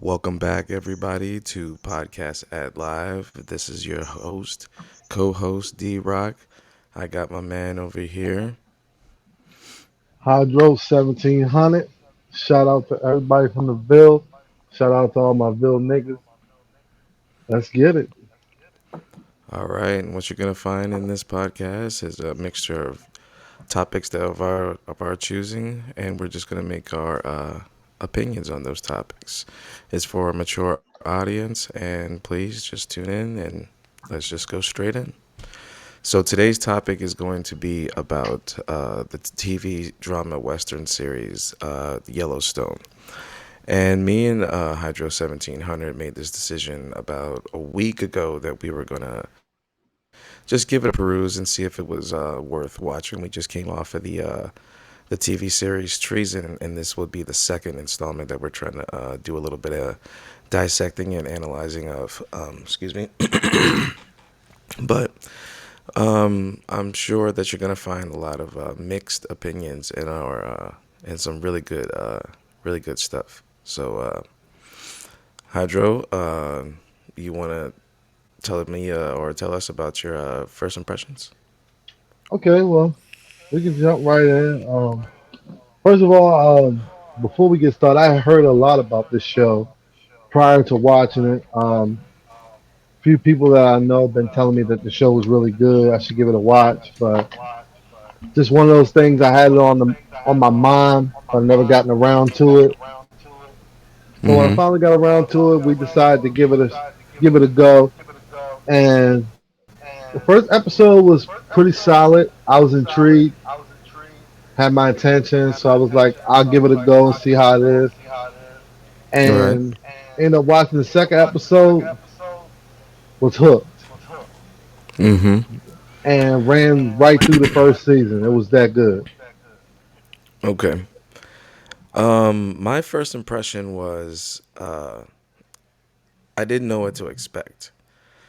Welcome back, everybody, to Podcast at Live. This is your host, co-host D Rock. I got my man over here. Hydro 1700. Shout out to everybody from the Ville. Shout out to all my Ville niggas. Let's get it. All right, and what you're gonna find in this podcast is a mixture of topics that of our choosing, and we're just gonna make our opinions on those topics. It's for a mature audience, and please just tune in and let's just go straight in. So today's topic is going to be about the TV drama Western series Yellowstone. And me and Hydro 1700 made this decision about a week ago that we were gonna just give it a peruse and see if it was worth watching. We just came off of the TV series Treason, and this would be the second installment that we're trying to do a little bit of dissecting and analyzing of. Excuse me, but I'm sure that you're gonna find a lot of mixed opinions in our and some really good stuff. So, Hydro, you want to tell me or tell us about your first impressions? Okay, well, we can jump right in. First of all, before we get started, I heard a lot about this show prior to watching it. Few people that I know have been telling me that the show was really good. I should give it a watch, but just one of those things. I had it on my mind, but I never gotten around to it. So when I Mm-hmm. finally got around to it, we decided to give it a go. And the first episode was pretty solid. I was intrigued, had my attention, so I was like, I'll give it a go and see how it is. All right. And ended up watching the second episode, was hooked, Mm-hmm. and ran right through the first season. It was that good. Okay. My first impression was I didn't know what to expect,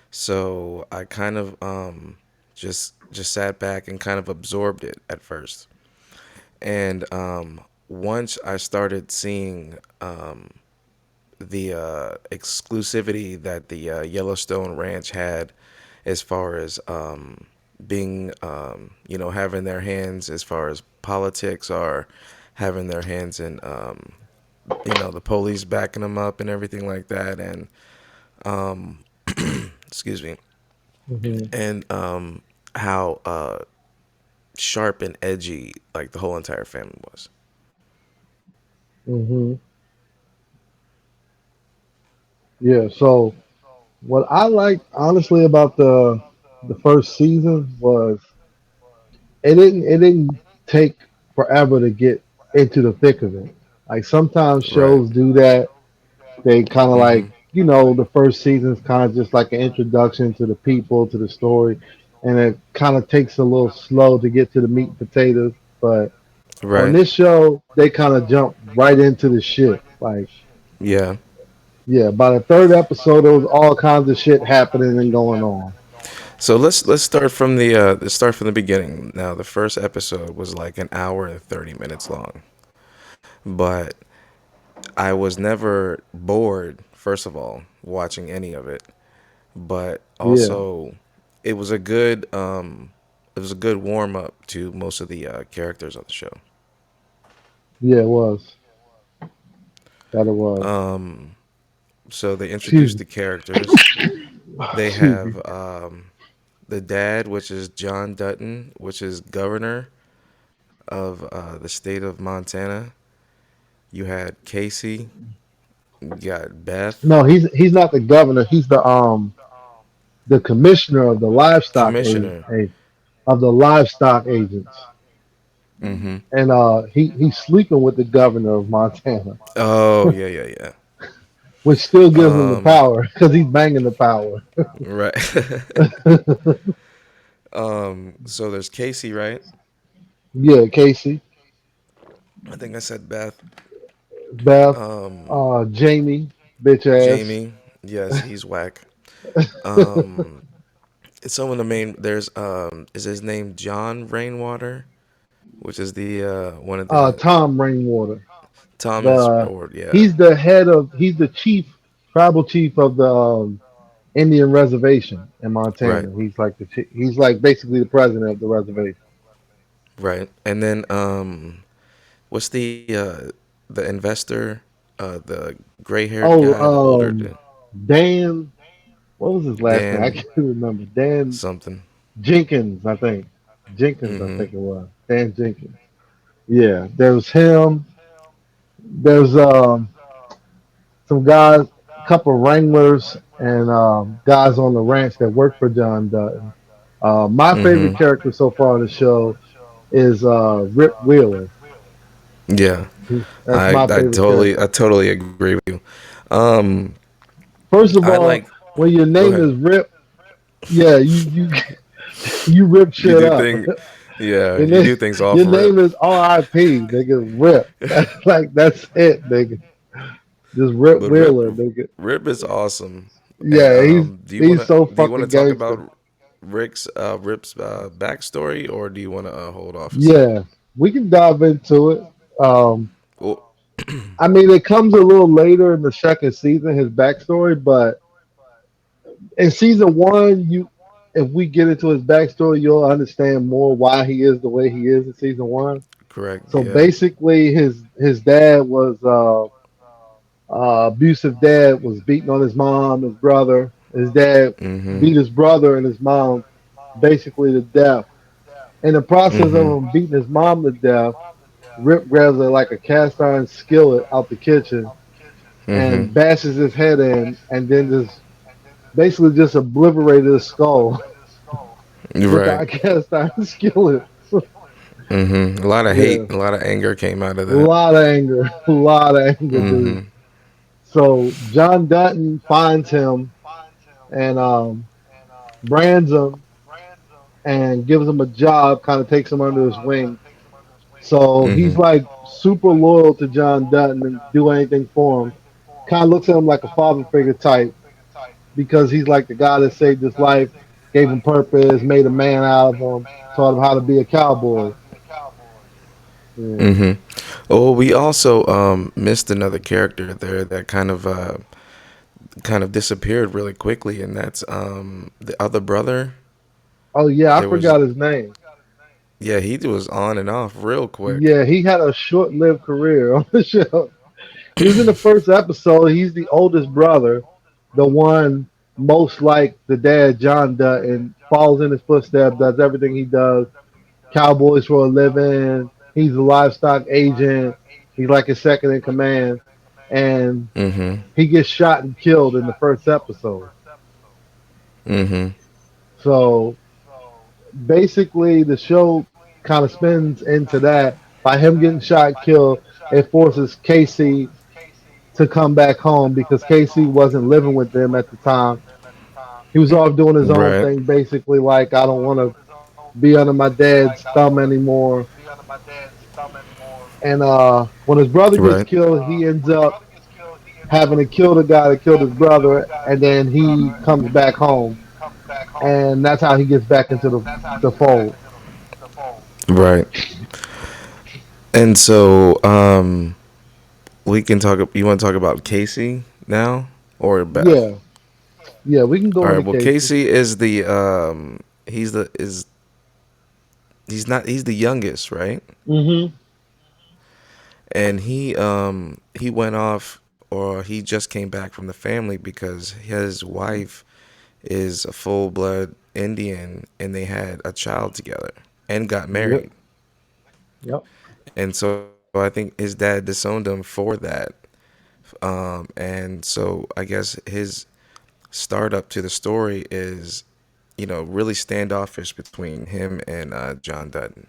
so I kind of just sat back and kind of absorbed it at first, and once I started seeing the exclusivity that the Yellowstone Ranch had, as far as being, having their hands as far as politics or having their hands in, the police backing them up and everything like that. And, excuse me, Hmm. and how sharp and edgy like the whole entire family was. Hmm. Yeah. So what I liked honestly about the first season was it didn't take forever to get into the thick of it. Like sometimes Right. shows do that. They kind of Mm-hmm. like, the first season is kind of just like an introduction to the people, to the story, and it kind of takes a little slow to get to the meat and potatoes. But on Right. this show, they kind of jump right into the shit. Like, Yeah. yeah, by the third episode, there was all kinds of shit happening and going on. So let's start from the beginning. Now, the first episode was like an hour and 30 minutes long, but I was never bored. First of all, watching any of it, but Yeah, also it was a good warm up to most of the characters on the show. yeah, it was. That it was. So they Excuse introduced me. the characters. They Excuse me. have the dad, which is John Dutton, which is governor of the state of Montana. You had Casey. You got Beth, No, he's not the governor. He's the commissioner of the livestock commissioner. of the livestock agents, Mm-hmm. and he's sleeping with the governor of Montana, Oh yeah, yeah, yeah. which still gives him the power because he's banging the power. Right. So there's Casey, right? Yeah, Casey, I think I said Beth. Beth, Um, Jamie, bitch ass. Jamie. Yes, he's whack. Um, it's some of the main. There's is his name John Rainwater, which is the one of the Tom Rainwater. Thomas The or yeah. he's the head of he's the chief tribal chief of the Indian reservation in Right. Montana. He's like basically the president of the reservation. Right. And then what's the investor, the gray-haired guy, the older Oh, Dan, what was his last name? I Dan can't remember. Dan something. Jenkins, I think. Jenkins, I Mhm. think it was. Dan Jenkins. Yeah, there was him. There's some guys, a couple of wranglers, and guys on the ranch that work for John Dutton. My favorite Mhm. character so far on the show is Rip Wheeler. Yeah. That's my favorite I character. totally agree with you. Um First of I all, like when your Go name ahead. is Rip, yeah, you you rip You shit do up. thing Yeah, Your you name, do things off your rip. name is R.I.P. Nigga, Rip. That's like that's it, nigga. Just Rip But Rip Wheeler, nigga. Rip is awesome. And Yeah, he's so do you want to fucking talk gangster. about Rip's backstory, or do you want to hold off a sec? Yeah, we can dive into it. Um, Well, I mean, it comes a little later in the second season, his backstory, but in season one, if we get into his backstory, you'll understand more why he is the way he is in season one. correct. So Yeah. basically, his dad was abusive. Dad was beating on his mom, his brother. His dad Mhm. beat his brother and his mom basically to death. In the process of Mhm. him beating his mom to death, Rip grabs like a cast iron skillet out the kitchen Mhm. and bashes his head in, and then just basically just obliterated his skull with Right. that cast iron skillet. Mhm. A lot of Yeah, hate, a lot of anger came out of a that. lot of anger, a lot of anger, dude. Mhm. So John Dutton finds him and brands him and gives him a job, kind of takes him under his wing. So he's Mhm. like super loyal to John Dutton and do anything for him. Kind of looks at him like a father figure type because he's like the guy that saved his life, gave him purpose, made a man out of him, taught him how to be a cowboy. Yeah. Mhm. Oh, we also missed another character there that kind of disappeared really quickly, and that's the other brother. Oh yeah, I There was forgot his name. Yeah, he was on and off real quick. Yeah, he had a short-lived career on the show. He was in the first episode. He's the oldest brother, the one most like the dad, John Dutton, follows in his footsteps, does everything he does. Cowboys for a living. He's a livestock agent. He's like his second in command. And Mhm. he gets shot and killed in the first episode. Mhm. So basically, the show kind of spins into that. By him getting shot, killed, it forces Casey to come back home because Casey wasn't living with them at the time. He was off doing his own Right. thing, basically, like, I don't want to be under my dad's thumb anymore. And when his brother gets Right. killed, he ends up having to kill the guy that killed his brother, and then he comes back home, and that's how he gets back into the fold. Right. And so, we can talk. You want to talk about Casey now or Beth? Yeah, yeah, we can All go right. into Well, Casey. Casey is the he's the is he's the youngest, right? Hmm. And he went off, or he just came back from the family because his wife is a full blood Indian, and they had a child together and got Yep, married. yep, And so I think his dad disowned him for that. And so I guess his startup to the story is, really standoffish between him and John Dutton.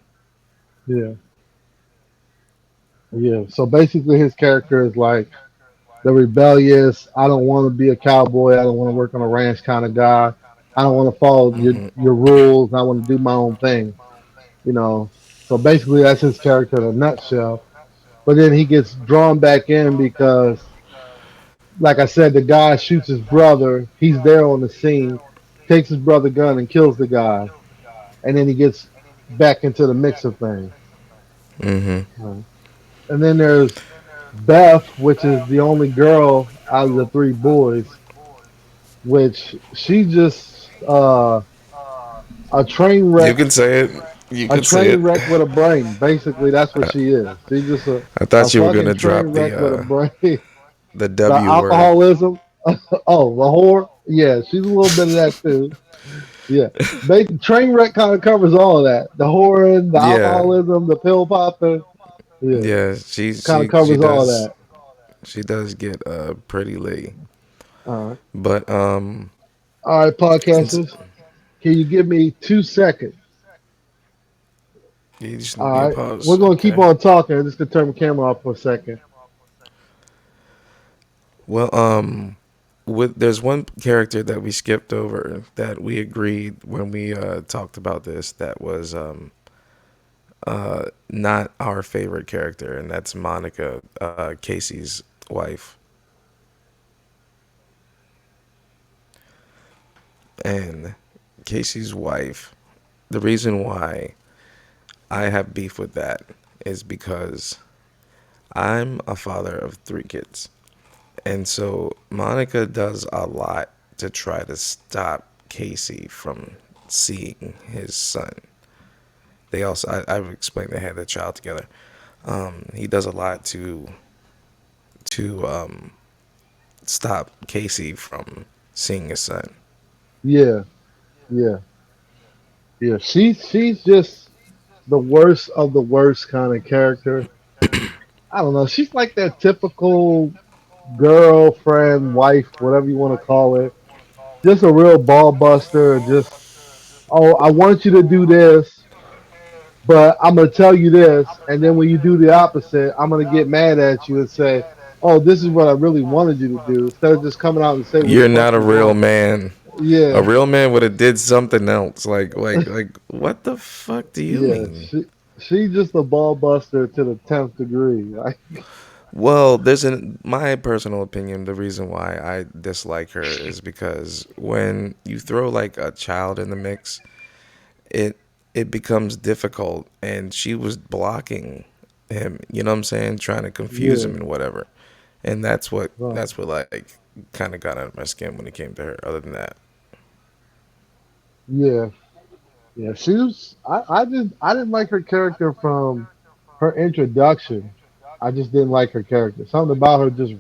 yeah, yeah. So basically, his character is like the rebellious. I don't want to be a cowboy. I don't want to work on a ranch kind of guy. I don't want to follow your rules. I want to do my own thing. You know. So basically, that's his character in a nutshell. But then he gets drawn back in because, like I said, the guy shoots his brother. He's there on the scene, takes his brother gun and kills the guy, and then he gets back into the mix of things. Mm-hmm. Uh, And then there's Beth, which is the only girl out of the three boys, which she just a train You wreck, can say it. You a can say train it. wreck with a brain. Basically, that's what she is. She's just I a thought you were fucking gonna train drop wreck with a brain. the The W word. alcoholism. Oh, the whore. Yeah, she's a little bit of that too. Yeah, train wreck kind of covers all of that. The whoring, the Yeah, alcoholism, the pill popping. Yeah, yeah. kind of covers all of that. She does get pretty late. All right, But all right, it's, podcasters. Can you give me 2 seconds? you just All need me to right, we're pause. gonna keep Okay. on talking. I'm just gonna turn my camera off for a second. Well, there's one character that we skipped over that we agreed when we talked about this that was not our favorite character, and that's Monica, Casey's wife. And Casey's wife, the reason why I have beef with that is because I'm a father of three kids. And so Monica does a lot to try to stop Casey from seeing his son. I've explained they had a child together. He does a lot to stop Casey from seeing his son. Yeah, yeah, yeah. She's just the worst of the worst kind of character. I don't know. She's like that typical girlfriend, wife, whatever you want to call it. Just a real ball buster. Just, oh, I want you to do this, but I'm gonna tell you this, and then when you do the opposite, I'm gonna get mad at you and say, "Oh, this is what I really wanted you to do," instead of just coming out and say what the You're fuck not a you real want. man. A Yeah, real man would have did something else. Like what the fuck do you yeah. mean? She's just a ball buster to the 10th degree. Like, Well, my personal opinion, the reason why I dislike her is because when you throw like a child in the mix, it it becomes difficult, and she was blocking him, you know what I'm saying, trying to confuse him yeah, and whatever. And right. that's what like kind of got under my skin when it came to her. Other than that, Yeah, yeah. She was. I didn't like her character from her introduction. I just didn't like her character. Something about her just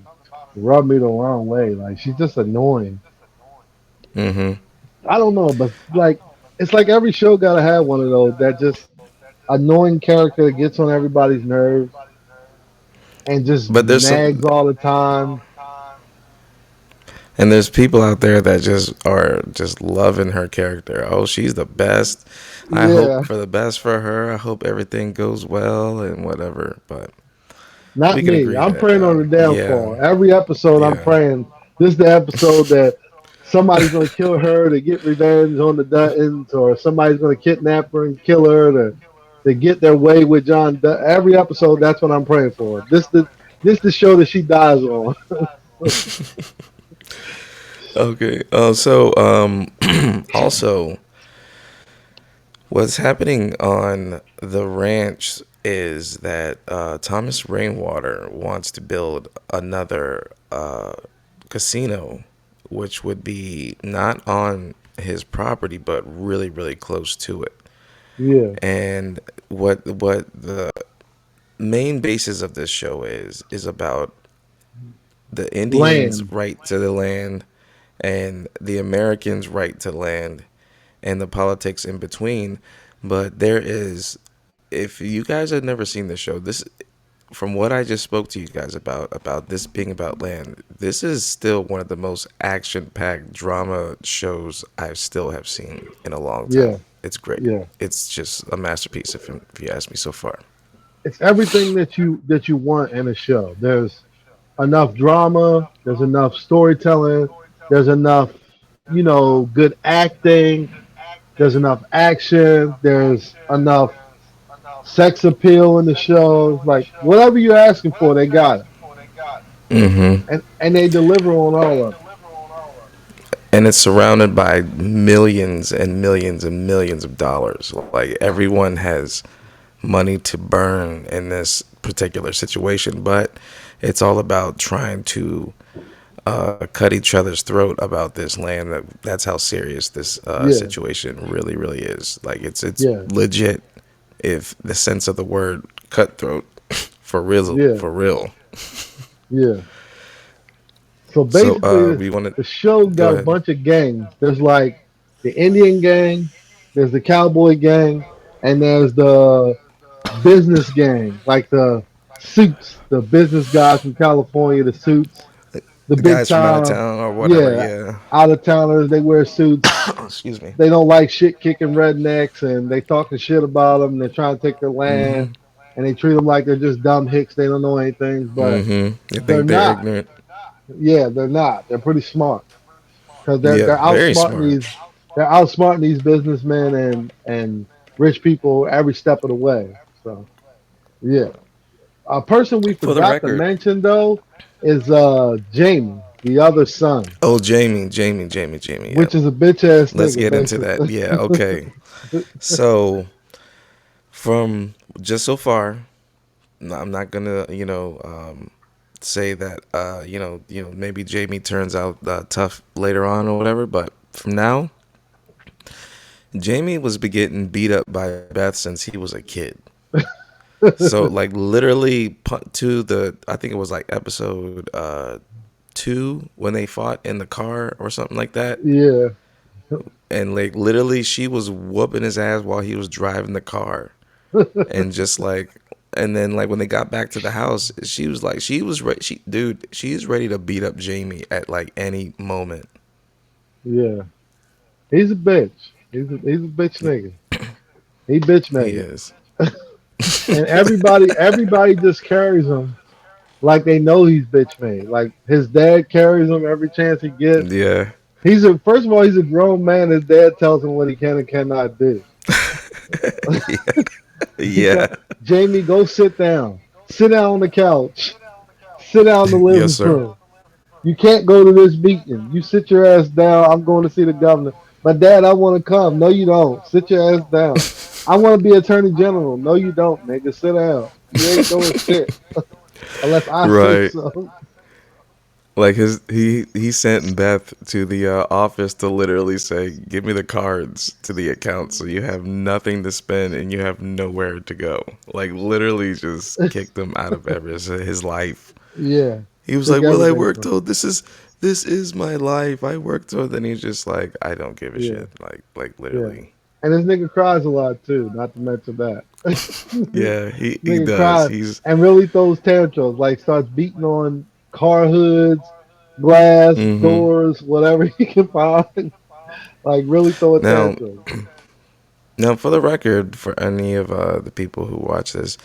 rubbed me the wrong way. Like she's just annoying. mm-hmm. I don't know, but like it's like every show gotta have one of those that just annoying character that gets on everybody's nerves and just But nags all the time. there's people out there that just are just loving her character. Oh, she's the best. I hope Yeah, for the best for her. I hope everything goes well and whatever. But not we can me. agree I'm that, praying on the yeah, downfall. Every episode, I'm yeah. praying. This is the episode that somebody's gonna kill her to get revenge on the Duttons, or somebody's gonna kidnap her and kill her to get their way with John. Every episode, that's what I'm praying for. This the show that she dies on. Okay. Also, what's happening on the ranch is that Thomas Rainwater wants to build another casino, which would be not on his property, but really, really close to it. Yeah, And what the main basis of this show is about the Indians' land. right to the land and the Americans' right to land and the politics in between. But there is, if you guys have never seen this show, this, from what I just spoke to you guys about this being about land, this is still one of the most action-packed drama shows I still have seen in a long time. Yeah, It's great. yeah. It's just a masterpiece, if you ask me so far. It's everything that you want in a show. There's enough drama. There's enough storytelling. There's enough, good acting. There's enough action. There's enough sex appeal in the show. It's like whatever you're asking for, they got it, Mm-hmm. and they deliver on all of it. And it's surrounded by millions and millions and millions of dollars. Like everyone has money to burn in this particular situation, but It's all about trying to cut each other's throat about this land. That's how serious this Yeah, situation really, really is. Like it's yeah, legit. If the sense of the word cutthroat, for real, yeah, for real. yeah. So So basically, we want to the show go got a ahead. bunch of gangs. There's like the Indian gang, there's the cowboy gang, and there's the business gang, like the suits, the business guys from California, the suits, the The big guys from out of time, town or whatever. yeah, Yeah. out of towners. They wear suits. Excuse me. They don't like shit kicking rednecks, and they talking shit about them. They're trying to take their land, Mm-hmm. and they treat them like they're just dumb hicks. They don't know anything, but Mm-hmm. You they're think they're not. ignorant? Yeah, they're not. They're pretty smart because Yeah, they're very outsmarting smart. these businessmen and rich people every step of the way. So yeah, a person we For the forgot to record, mention though is Jamie, the other son, oh Jamie. Yeah, which is a bitch ass let's nigga get into that. basically. Yeah, okay. So from just so far, I'm not gonna say that maybe Jamie turns out tough later on or whatever. But from now, Jamie was getting beat up by Beth since he was a kid. So like literally to the I think it was like episode 2 when they fought in the car or something like that. Yeah, And like literally she was whooping his ass while he was driving the car. And just like and then like when they got back to the house, she was like she was ready she's ready to beat up Jamie at like any moment. yeah. He's a bitch. He's a bitch nigga. He bitch He made, is. and everybody just carries him like they know he's bitch made. Like his dad carries him every chance he gets. Yeah. He's a first of all, he's a grown man. His dad tells him what he can and cannot do. He Yeah. tell Jamie, go sit down. Sit down on the couch. Sit down in the Yes, living sir. room. You can't go to this meeting. You sit your ass down. I'm going to see the governor. But dad, I want to come. No, you don't. Sit your ass down. I want to be attorney general. No, you don't, nigga. Sit down. You ain't doing shit unless I say Right. so. Like he sent Beth to the office to literally say, "Give me the cards to the account so you have nothing to spend and you have nowhere to go." Like literally just kicked him out of his life. Yeah, He was took like, "Well, I everything worked from. toward this is my life. I worked toward." Then he's just like, "I don't give a Yeah, shit." Like yeah. literally. And this nigga cries a lot too. Not to mention that. Yeah, he Nigga does. cries He's and really throws tantrums. Like starts beating on car hoods, glass, mm-hmm. doors, whatever he can find. Like really throw a Now tantrum. now for the record, for any of the people who watch this,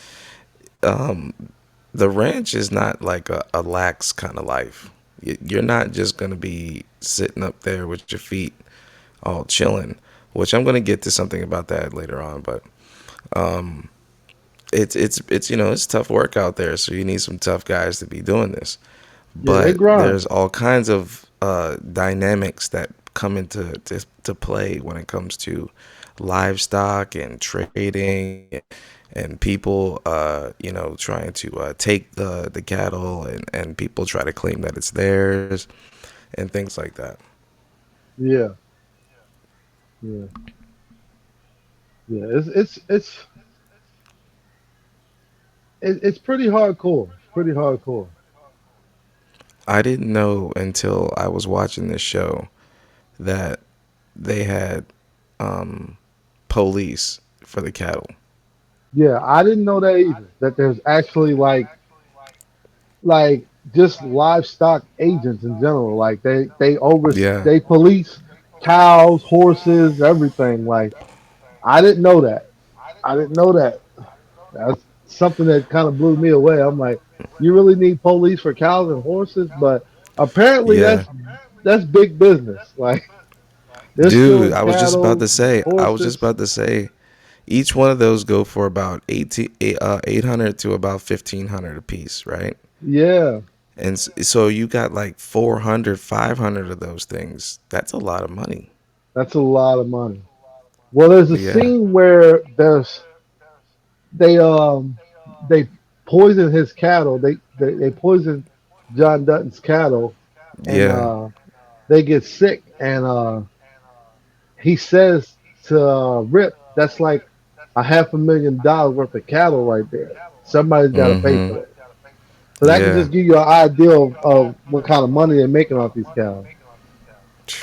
um, the ranch is not like a lax kind of life. You're not just gonna be sitting up there with your feet all chilling, which I'm gonna get to something about that later on. But um, it's it's tough work out there, so you need some tough guys to be doing this. Yeah, they But grind. there's all kinds of dynamics that come into to play when it comes to livestock and trading and people trying to take the cattle and people try to claim that it's theirs and things like that. Yeah, yeah, yeah. It's pretty hardcore. It's pretty hardcore. I didn't know until I was watching this show that they had um, police for the cattle. Yeah, I didn't know that either. That there's actually like just livestock agents in general. Like Yeah. they police cows, horses, everything. Like I didn't know that. I didn't know that. That's something that kind of blew me away. I'm like, you really need police for cows and horses, but apparently Yeah. that's big business. Like they're Dude, stealing I was just about cattle, to say, horses. each one of those go for about 800 to about 1500 a piece, right? Yeah, And so you got like 400, 500 of those things. That's a lot of money. that's a lot of money. Well, there's a Yeah. scene where they they poison his cattle. they poison John Dutton's cattle, and Yeah. they get sick, and he says to Rip, "That's like $500,000 worth of cattle right there. Somebody's got to pay Mm-hmm. for that." So that can Yeah. just give you an idea of what kind of money they're making off these cows.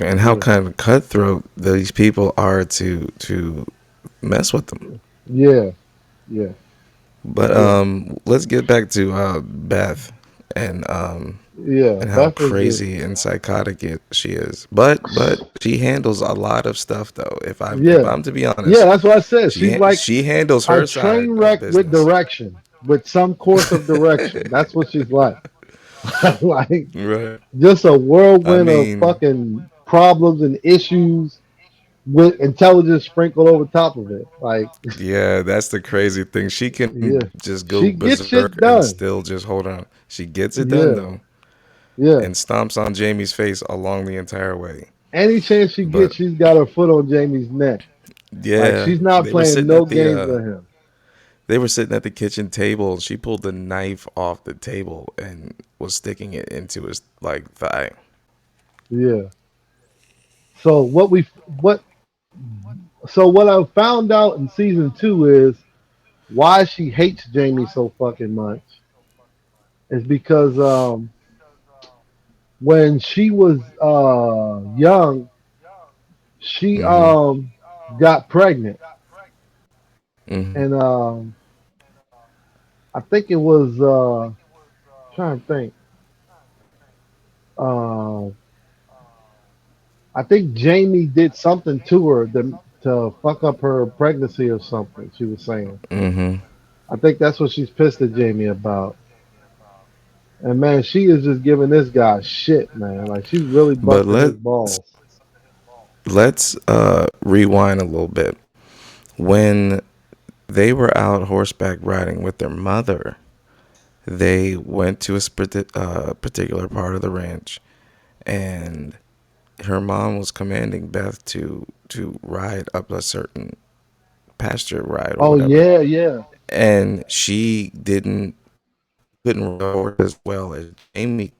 And how Yeah, kind of cutthroat these people are to mess with them. yeah, yeah, But yeah, let's get back to Beth yeah. and how Beth is just crazy and psychotic she is. But she handles a lot of stuff though. If yeah, I'm to be yeah. honest, That's what I said. She's like she handles a her train side of wreck with business. direction, with some course of direction. That's what she's like. Like Right. just a I whirlwind of mean, fucking problems and issues with intelligence sprinkled over top of it. Like, yeah, that's the crazy thing. She yeah, can just go she gets berserk shit and done. still just hold on. She gets it done Yeah, though, yeah. and stomps on Jamie's face along the entire way. Any chance she But gets, she's got her foot on Jamie's neck. Like yeah, she's not they were playing sitting no at the games with him. kitchen table. She pulled the knife off the table and was sticking it into his like thigh. Yeah. So what what I found out in season two is why she hates Jamie so fucking much is because when she was young, she Mm-hmm. got pregnant, Mm-hmm. and I think it was trying to think. Uh, I think Jamie did something to her to fuck up her pregnancy or something. She was saying. Mm-hmm. I think that's what she's pissed at Jamie about. And man, she is just giving this guy shit, man. Like she's really But busting his balls. let's rewind a little bit. When they were out horseback riding with their mother, they went to a particular part of the ranch, and her mom was commanding Beth to ride up a certain pasture ride or Oh whatever, yeah, yeah, and she couldn't ride the horse as well as Amy,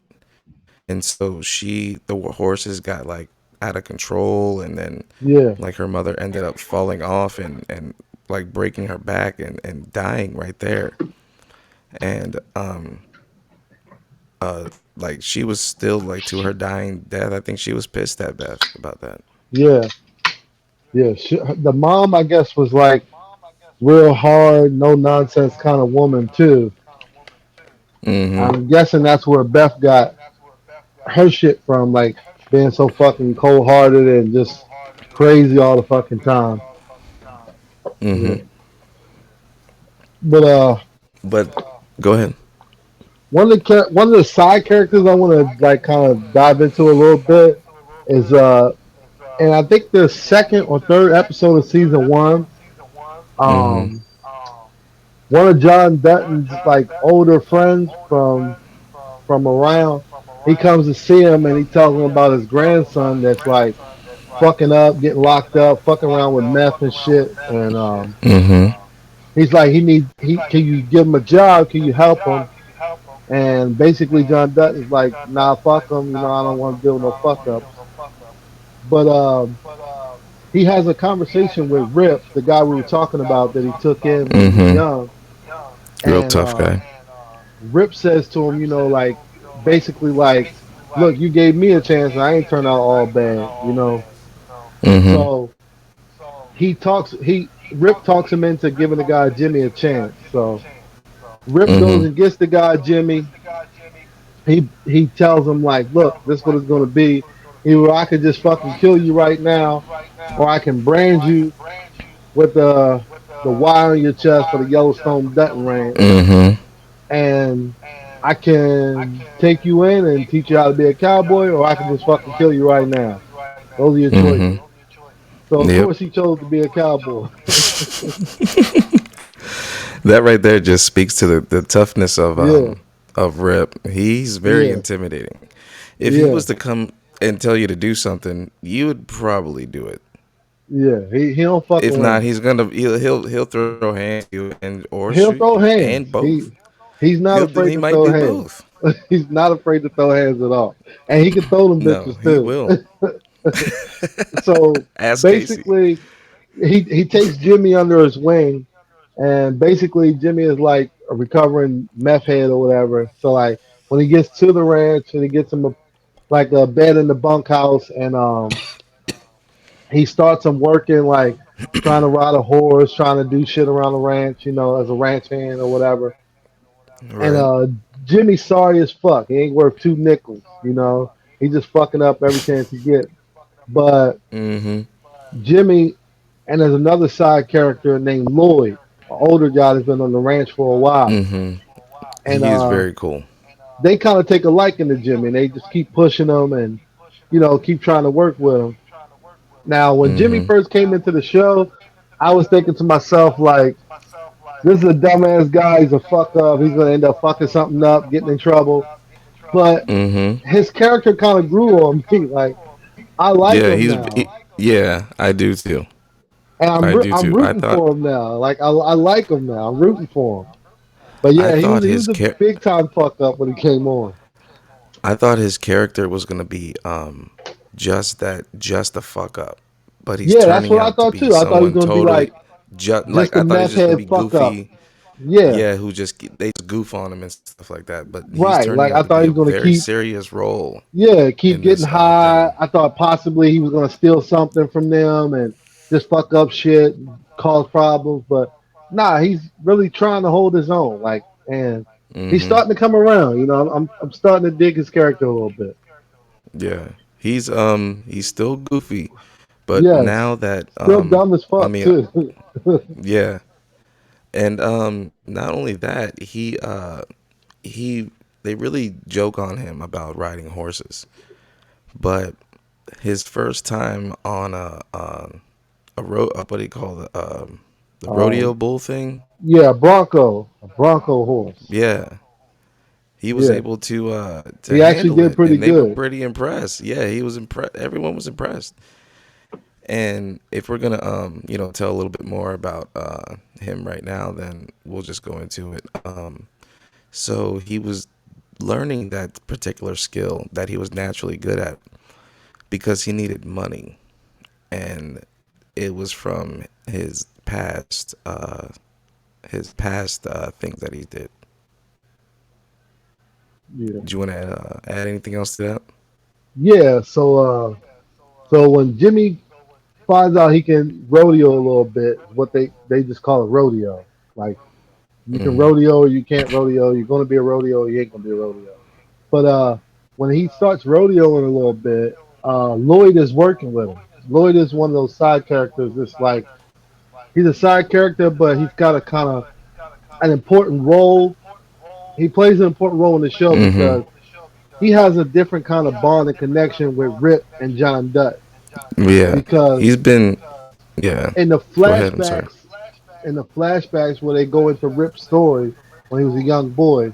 and so the horses got like out of control, and then yeah, like her mother ended up falling off and like breaking her back and dying right there, and like she was still like to her dying death. I think she was pissed at Beth about that. yeah, yeah. The mom, I guess, was like real hard, no nonsense kind of woman too. Mm-hmm. I'm guessing that's where Beth got her shit from, like being so fucking cold hearted and just crazy all the fucking time. Mm-hmm. Yeah. But But go ahead. one of the side characters I want to like kind of dive into a little bit is and I think the second or third episode of season one, Mm-hmm. um, one of John Dutton's like older friends from around, he comes to see him and he tells him about his grandson that's like fucking up, getting locked up, fucking around with meth and shit, and Mm-hmm. he's like he can you give him a job? Can you help him? And basically John Dutton's like, nah, fuck him, I don't want to deal with no fuck ups. But he has a conversation with Rip, the guy we were talking about that he took in when he was Mm-hmm. young, Real and tough guy. Rip says to him, like basically like, look, you gave me a chance and I ain't turned out all bad. Mm-hmm. So he Rip talks him into giving the guy Jimmy a chance. So Rip goes Mm-hmm. and gets the guy Jimmy. He tells him like, look, this is what it's gonna be. Either I could just fucking kill you right now, or I can brand you with the wire on your chest for the YellowStone Dutton Ranch, Mm-hmm. and I can take you in and teach you how to be a cowboy, or I can just fucking kill you right now. Those are your Mm-hmm. choices. So of Yep. course he chose to be a cowboy. That right there just speaks to the toughness Yeah, of Rip. He's very yeah, intimidating. If he yeah, was to come and tell you to do something, you would probably do it. yeah. He don't fuck If not, around. he'll throw hands at you and or He'll shoot throw you and hands. both. He's not afraid He to might throw do hands. both. He's not afraid to throw hands at all, and he can throw them No, bitches he too. will. So Ask Casey. basically, he takes Jimmy under his wing, and basically Jimmy is like a recovering meth head or whatever. So like when he gets to the ranch and he gets him like a bed in the bunkhouse, and he starts him working like trying to ride a horse, trying to do shit around the ranch, as a ranch hand or whatever. And Right. Jimmy's sorry as fuck. He ain't worth two nickels. He just fucking up every chance he gets. But Mm-hmm. Jimmy, and there's another side character named Lloyd, an older guy that's been on the ranch for a while. Mm-hmm. And He is very cool. they kind of take a liking to Jimmy, and they just keep pushing him and, keep trying to work with him. Now, when Jimmy Mm-hmm. first came into the show, I was thinking to myself, like, this is a dumbass guy. He's a fuck up. He's going to end up fucking something up, getting in trouble. But Mm-hmm. his character kind of grew on me. Like, I like Yeah, him now. yeah, I do too. And I do I'm too. I rooting thought for him now. Like, I like him now. I'm rooting for him. But I yeah, he thought was he his was a char- big time fuck up when he came on. I thought his character was gonna be just a fuck up, but he's Yeah, that's turning what I out to thought be too. I thought he was someone gonna be totally like just just like a I thought he was meth just gonna head be fuck up. goofy. Yeah, Yeah, who just they just goof on him and stuff like that. But he's right. turning Like out I to thought be he a was gonna very keep serious role yeah, keep in getting this high. thing. I thought possibly he was gonna steal something from them and just fuck up shit, and cause problems. But nah, he's really trying to hold his own. Like, and he's Mm-hmm. starting to come around. I'm starting to dig his character a little bit. Yeah, he's still goofy, but Yes, now that still dumb as I fuck mean, too. yeah, and not only that, he they really joke on him about riding horses, but his first time on what do you call the rodeo um, bull thing? yeah, a Bronco horse. Yeah, he was Yeah, able to he actually handle did it, pretty and they were good. pretty impressed. Yeah, he was impressed. Everyone was impressed. And if we're gonna tell a little bit more about him right now, then we'll just go into it. So he was learning that particular skill that he was naturally good at because he needed money, and it was from his past things that he did. Yeah, Do you want to add anything else to that? yeah. So when Jimmy finds out he can rodeo a little bit, what they just call it rodeo. Like you can Mm-hmm. rodeo or you can't rodeo. You're gonna be a rodeo, or you ain't gonna be a rodeo. But when he starts rodeoing a little bit, Lloyd is working with him. Lloyd is one of those side characters. It's like he's a side character, but he's got a kind of an important role. He plays an important role in the show Mm-hmm. because he has a different kind of bond and connection with Rip and John Dutt. Yeah, Because he's been. Yeah. in the Go ahead. I'm sorry. flashbacks where they go into Rip's story when he was a young boy,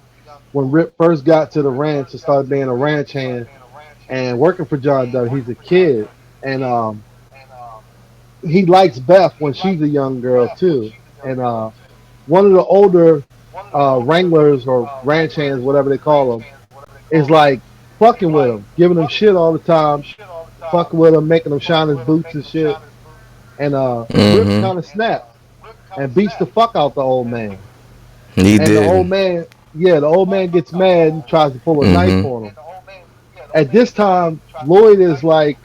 when Rip first got to the ranch and started being a ranch hand and working for John Doe, he's a kid. And he likes Beth when she's a young girl too. And one of the older wranglers or ranch hands, whatever they call them, is like fucking with him, giving him shit all the time, fucking with him, making him shine his boots and shit. And Rip Mm-hmm. kind of snaps and beats the fuck out the old man. He And the old did. man, yeah, the old man gets mad and tries to pull a knife Mm-hmm. on him. At this time, Lloyd is like,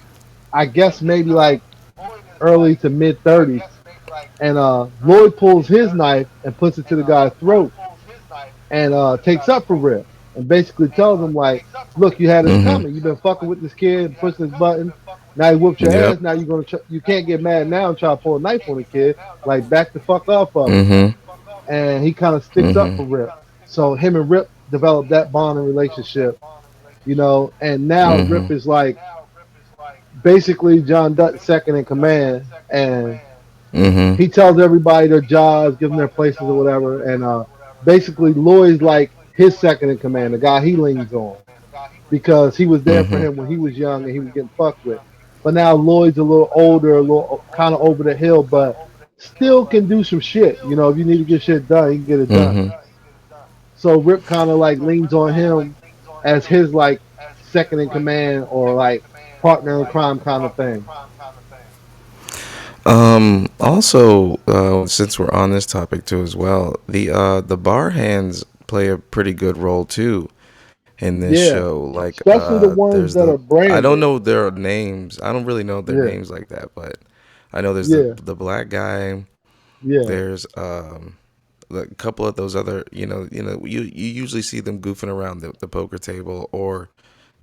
I guess maybe like early to mid 30s, and Lloyd pulls his knife and puts it to the guy's throat and takes up for Rip and basically tells him like, look, you had this Mm-hmm. coming. You've been fucking with this kid, pushing his button. Now he whooped your Yep. ass. Now you can't get mad now and try to pull a knife on the kid. Like back the fuck off of him. Mm-hmm. And he kind of sticks up Mm-hmm. for Rip. So him and Rip developed that bond and relationship, and now Mm-hmm. Rip is like basically John Dutton's second in command, and Mm-hmm. he tells everybody their jobs, give them their places or whatever, and basically Lloyd's like his second in command, the guy he leans on, because he was there for Mm-hmm. him when he was young and he was getting fucked with. But now Lloyd's a little older, a little kind of over the hill, but still can do some shit. If you need to get shit done, he can get it done. Mm-hmm. So Rip kind of like leans on him as his like second in command or like partner in crime kind of thing. Also, since we're on this topic too as well, the bar hands play a pretty good role too in this Yeah, show. Like, especially the there's ones the that are I don't branded. know their names. I don't really know their Yeah, names like that, but I know there's yeah, the black guy. yeah, There's a couple of those other. You usually see them goofing around the poker table or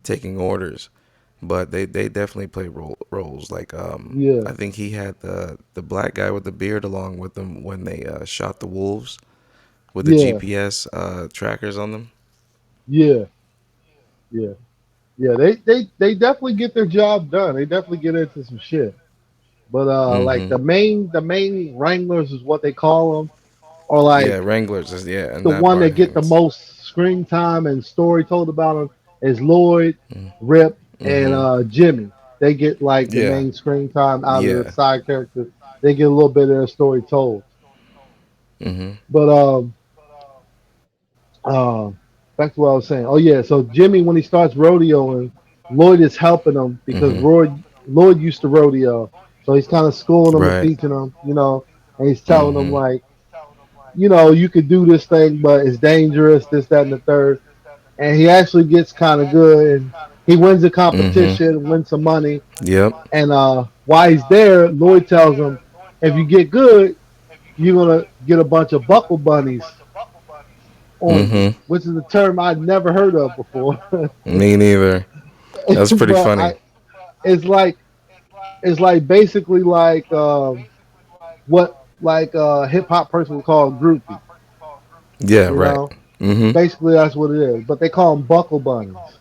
taking orders, but they definitely play roles. Like yeah, I think he had the black guy with the beard along with them when they shot the wolves with the yeah, GPS trackers on them. yeah, yeah, yeah. They definitely get their job done. They definitely get into some shit. But like Mm-hmm. the main wranglers is what they call them, or Yeah, like Wranglers is yeah, and the not one bar that get the hands. most screen time and story told about them is Lloyd, Rip, and Mm-hmm. Jimmy. They get like the Yeah, main screen time out of the yeah. side characters. They get a little bit of their story told. Mm-hmm. But back to what I was saying. Oh yeah, so Jimmy when he starts rodeoing, Lloyd is helping him because Mm-hmm. Lloyd used to rodeo, so he's kind of schooling him and Right. teaching him, and he's telling him Mm-hmm. like, you could do this thing, but it's dangerous, this, that, and the third. And he actually gets kind of good, and he wins the Mm-hmm. competition, wins some money, Yep. and while he's there, Lloyd tells him, if you get good, you're gonna get a bunch of buckle bunnies on you, Mm-hmm. which is a term I'd never heard of before. Me neither. That was pretty but funny. it's like it's like basically like what like a hip hop person would call a groupie. Yeah. You Right. know, Mm-hmm. basically that's what it is. But they call them buckle bunnies.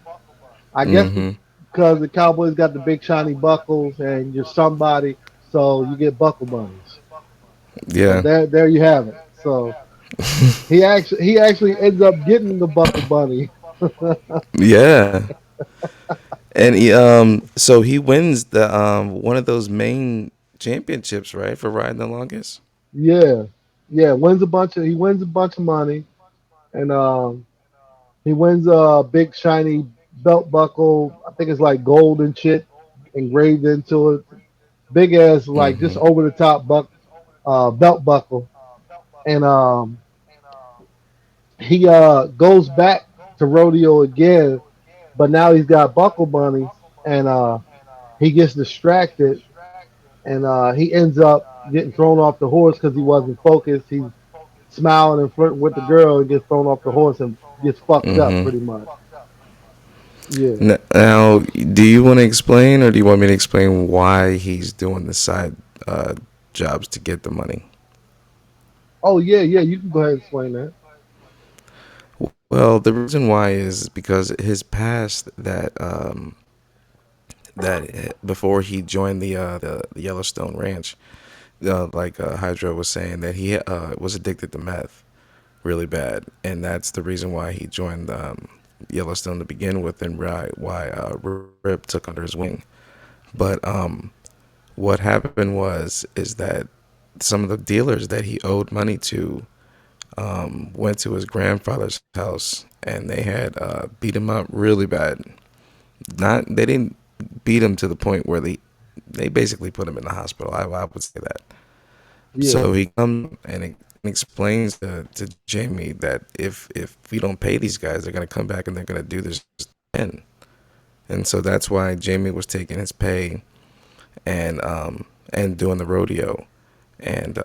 I guess Mm-hmm. because the Cowboys got the big shiny buckles and you're somebody, so you get buckle bunnies. So Yeah. there you have it. So he actually ends up getting the buckle bunny. Yeah. And so he wins the one of those main championships, right, for riding the longest. Yeah, yeah. He wins a bunch of money, and he wins a big shiny belt buckle. I think it's like gold and shit engraved into it. Big ass, like just Mm-hmm. over the top belt buckle. And he goes back to rodeo again, but now he's got buckle bunnies, and he gets distracted, and he ends up getting thrown off the horse because he wasn't focused. He's smiling and flirting with the girl and gets thrown off the horse and gets fucked up Mm-hmm. pretty much. Yeah. Now, do you want to explain, or do you want me to explain why he's doing the side uh, jobs to get the money? Oh yeah, yeah. You can go ahead and explain that. Well, the reason why is because his past that before he joined the Yellowstone Ranch, Hydra was saying that he was addicted to meth really bad, and that's the reason why he joined Yellowstone to begin with, and why Rip took under his wing. But what happened is that some of the dealers that he owed money to went to his grandfather's house and they had beat him up really bad. Not they didn't beat him to the point where they basically put him in the hospital. I would say that. Yeah, So he comes and explains to Jamie that if we don't pay these guys, they're gonna come back and they're gonna do this again. And so that's why Jamie was taking his pay and doing the rodeo and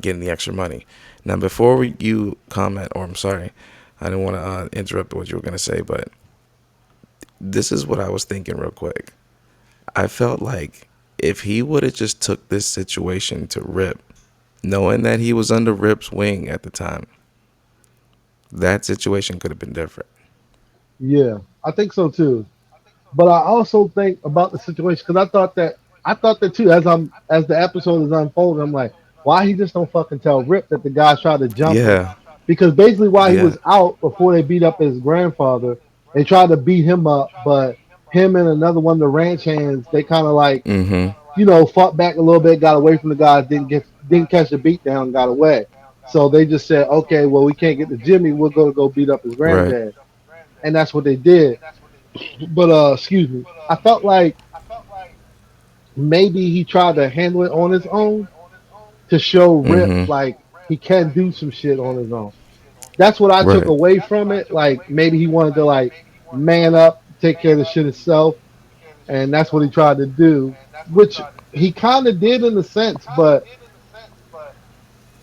getting the extra money. Now, before you comment, or I'm sorry, I didn't want to interrupt what you were gonna say, but this is what I was thinking real quick. I felt like if he would have just took this situation to Rip, knowing that he was under Rip's wing at the time, that situation could have been different. yeah. I think so too. But I also think about the situation because I thought that too as the episode is unfolding. I'm like, why he just don't fucking tell Rip that the guy tried to jump him? Yeah, Because basically, while he yeah. was out before they beat up his grandfather, they tried to beat him up, but him and another one of the ranch hands, they kind of like Mm-hmm. fought back a little bit, got away from the guys, didn't catch the beat down, got away. So they just said, okay, well, we can't get to Jimmy. We're going to go beat up his Right. granddad. And that's what they did. But, excuse me. I felt like maybe he tried to handle it on his own to show Rip, Mm-hmm. like, he can do some shit on his own. That's what I took Right. away from it. Like, maybe he wanted to, like, man up, take care of the shit himself. And that's what he tried to do, which he kind of did in a sense, but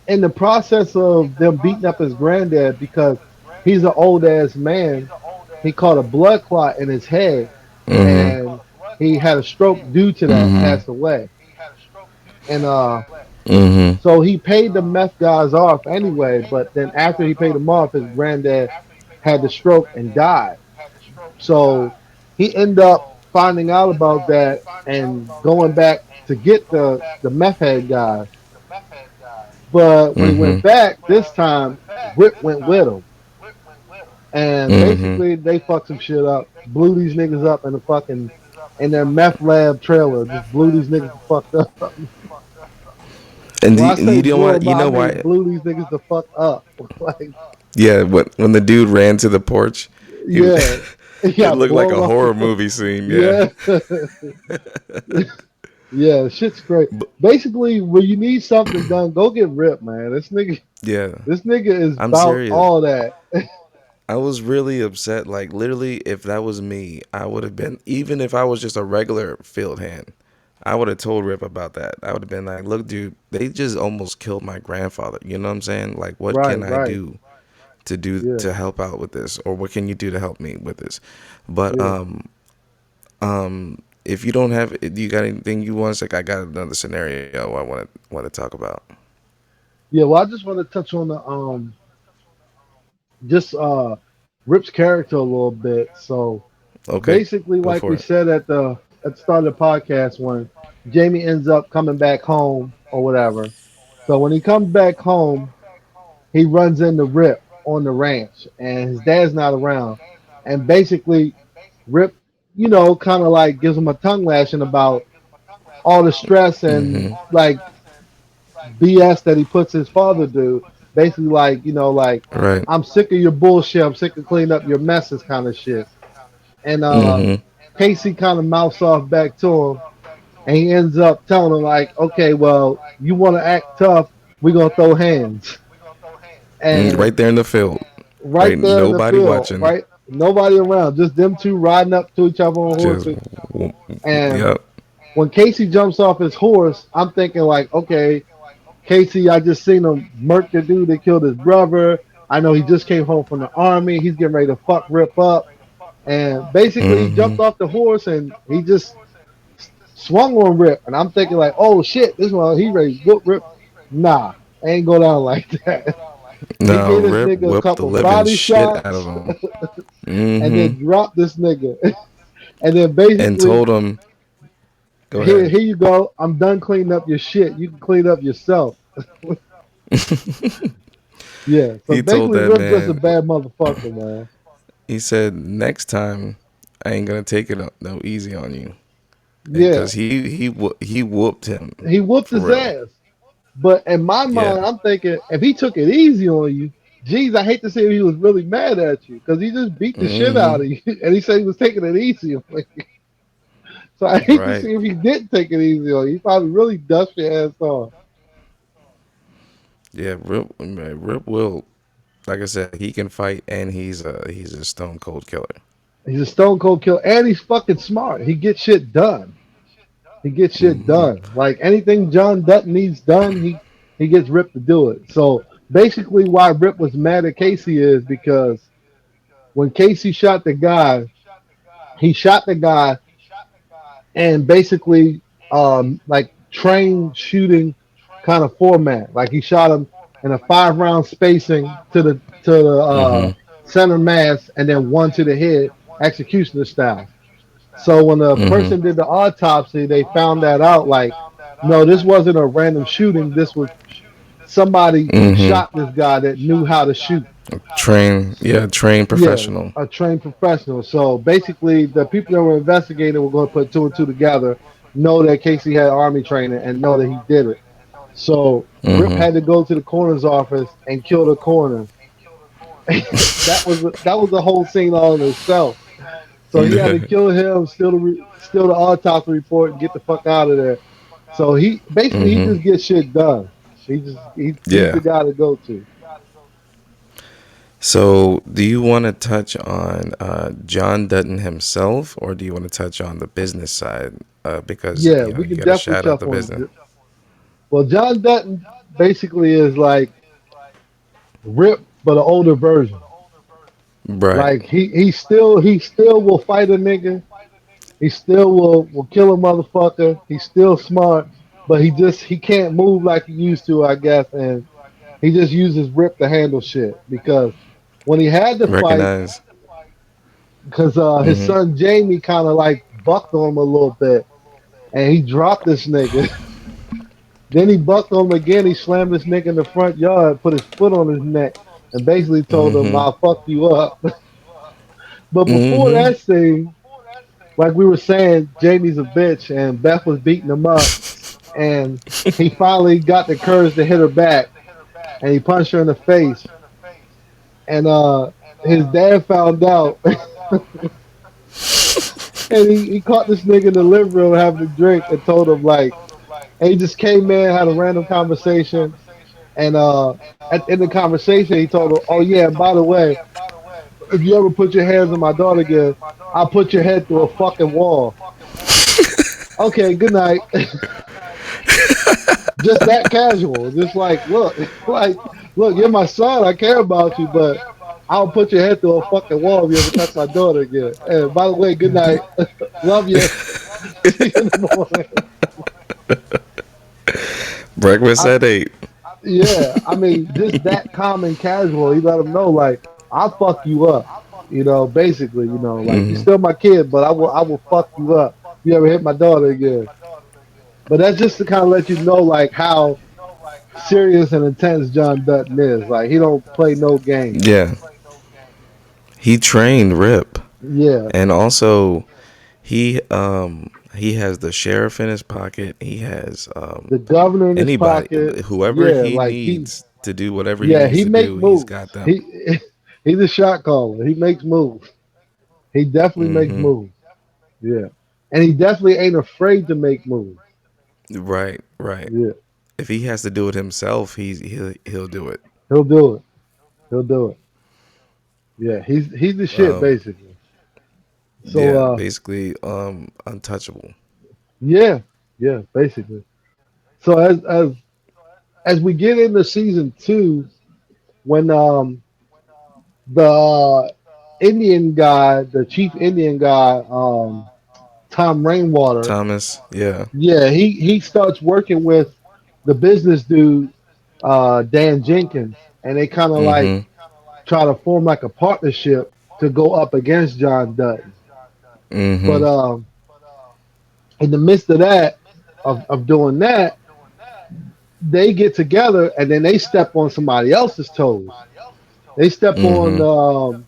in the process of them beating up his granddad because he's an old ass man, he caught a blood clot in his head Mm-hmm. and he had a stroke due to that, Mm-hmm. passed away. And Mm-hmm. so he paid the meth guys off anyway, but then after he paid them off, his granddad had the stroke and died. So he ended up finding out about that and going back to get the meth head guys. But when he went Mm-hmm. back this time, Rip went with him, and Mm-hmm. basically they fucked some shit up, blew these niggas up in the fucking in their meth lab trailer, just blew these niggas the fuck up. When I And say you don't blew want them you up, I know mean why? blew these niggas the fuck up. Like, Yeah, when the dude ran to the porch, he was. yeah, he It got looked like blown a off horror the. movie scene. Yeah. Yeah, yeah, shit's great. But, Basically, when you need something done, go get Rip, man. yeah. This nigga is I'm about serious. all that. I was really upset. Like literally, if that was me, I would have been. Even if I was just a regular field hand, I would have told Rip about that. I would have been like, "Look, dude, they just almost killed my grandfather. You know what I'm saying? Like, what Right, can I right. do Yeah, to help out with this, or what can you do to help me with this?" But yeah. if you don't have, do you got anything you want to say? I got another scenario I want to talk about. Yeah, well, I just want to touch on the just Rip's character a little bit. So Okay, basically, go like for we it. said at the start of the podcast, when Jamie ends up coming back home or whatever. So when he comes back home, he runs into Rip on the ranch, and his dad's not around. And basically, Rip, kind of like gives him a tongue lashing about all the stress and Mm-hmm. like BS that he puts his father do. Basically, like, like, Right. I'm sick of your bullshit. I'm sick of cleaning up your messes, kind of shit. And Mm-hmm. Casey kind of mouths off back to him, and he ends up telling him like, okay, well, you want to act tough, we're gonna throw hands. Right And there in the field. right Right. there in the Nobody field, watching. right, nobody around, just them two riding up to each other on Just. horses. And Yep. when Casey jumps off his horse, I'm thinking like, okay, Casey, I just seen him murk the dude that killed his brother. I know he just came home from the army. He's getting ready to fuck Rip up. And basically, he Mm-hmm. jumped off the horse and he just swung on Rip. And I'm thinking, like, oh shit, this one, he ready to whoop Rip. Nah, ain't go down like that. He Now gave this Rip nigga a whipped the couple living body shit out of shots him. and Mm-hmm. then dropped this nigga. And then And basically, told him, "Go here, ahead." here you go. I'm done cleaning up your shit. You can clean up yourself. Yeah. So He told basically, that Rip's just a man. bad motherfucker, man. He said, "Next time, I ain't gonna take it no easy on you." And Yeah. cause he whooped him He whooped for his real. ass. But in my Yeah. mind, I'm thinking if he took it easy on you, geez, I hate to say he was really mad at you because he just beat the shit out Mm-hmm. of you, and he said he was taking it easy on you. So I hate to Right. see if he didn't take it easy on you. He probably really dust your ass off. Yeah. Rip will. Like I said, he can fight, and he's a stone cold killer. He's a stone cold killer, and he's fucking smart. He gets shit done. He gets shit Mm-hmm. done. Like anything John Dutton needs done, he gets Rip to do it. So basically, why Rip was mad at Casey is because when Casey shot the guy, he shot the guy and basically like train shooting kind of format. Like he shot him in a 5 round spacing to the Mm-hmm. center mass and then one to the head, executioner style. So when the Mm-hmm. person did the autopsy, they found that out. Like, no, this wasn't a random shooting. This was somebody Mm-hmm. shot this guy that knew how to shoot. Train Yeah, professional. a trained professional. So basically, the people that were investigating were going to put two and two together, know that Casey had army training, and know that he did it. So Rip Mm-hmm. had to go to the coroner's office and kill the coroner. That was the whole scene all in itself. So he had to kill him, steal the autopsy report, and get the fuck out of there. So he basically he Mm-hmm. just gets shit done. He's the Yeah. guy to go to. So, do you want to touch on John Dutton himself, or do you want to touch on the business side? Because Yeah, we you can got to definitely shout out tough the on. business. Well, John Dutton basically is like Rip, but an older version. Right. Like he still will fight a nigga. He still will kill a motherfucker. He's still smart, but he can't move like he used to, I guess, and he just uses Rip to handle shit because when he had to fight, Recognize. because his Mm-hmm. son Jamie kind of like bucked on him a little bit, and he dropped this nigga. Then he bucked on him again. He slammed this nigga in the front yard, put his foot on his neck, and basically told him, Mm-hmm. "I'll fuck you up." But before Mm-hmm. that scene, like we were saying, Jamie's a bitch, and Beth was beating him up, and he finally got the courage to hit her back, and he punched her in the face, and his dad found out, and he caught this nigga in the living room having a drink, and told him like, and he just came in, had a random conversation, and in the conversation he told her, "Oh yeah, and by the way, if you ever put your hands on my daughter again, I'll put your head through a fucking wall." Okay, good night. Just that casual. Just like, look, like, look, you're my son. I care about you, but I'll put your head through a fucking wall if you ever touch my daughter again. And by the way, good night. Love you. See you in the morning. Breakfast I, at 8. yeah, I mean, just that calm and casual. He let them know, like, I'll fuck you up. Basically, like you're Mm-hmm. still my kid, but I will fuck you up if you ever hit my daughter again. But that's just to kind of let you know, like, how serious and intense John Dutton is. Like, he don't play no games. Yeah. He trained Rip. Yeah, And also he has the sheriff in his pocket. He has the governor in his anybody, pocket. whoever Yeah, he like he, needs to do whatever he yeah, needs he to make do, he's moves. got them. He's a shot caller. He makes moves. He definitely makes Mm-hmm. moves. Yeah, and he definitely ain't afraid to make moves. Right, right. Yeah, If he has to do it himself, he'll do it. he'll do it. He'll do it. Yeah, he's the shit Um, basically. So yeah, basically, untouchable. yeah, yeah, basically. So as we get into season two, when the Indian guy, the chief Indian guy, Tom Rainwater, Thomas, yeah. yeah, he starts working with the business dude, Dan Jenkins, and they kind of like Mm-hmm. try to form like a partnership to go up against John Dutton. But Mm-hmm. in the midst of that, of doing that, they get together and then they step on somebody else's toes. They step on Mm-hmm.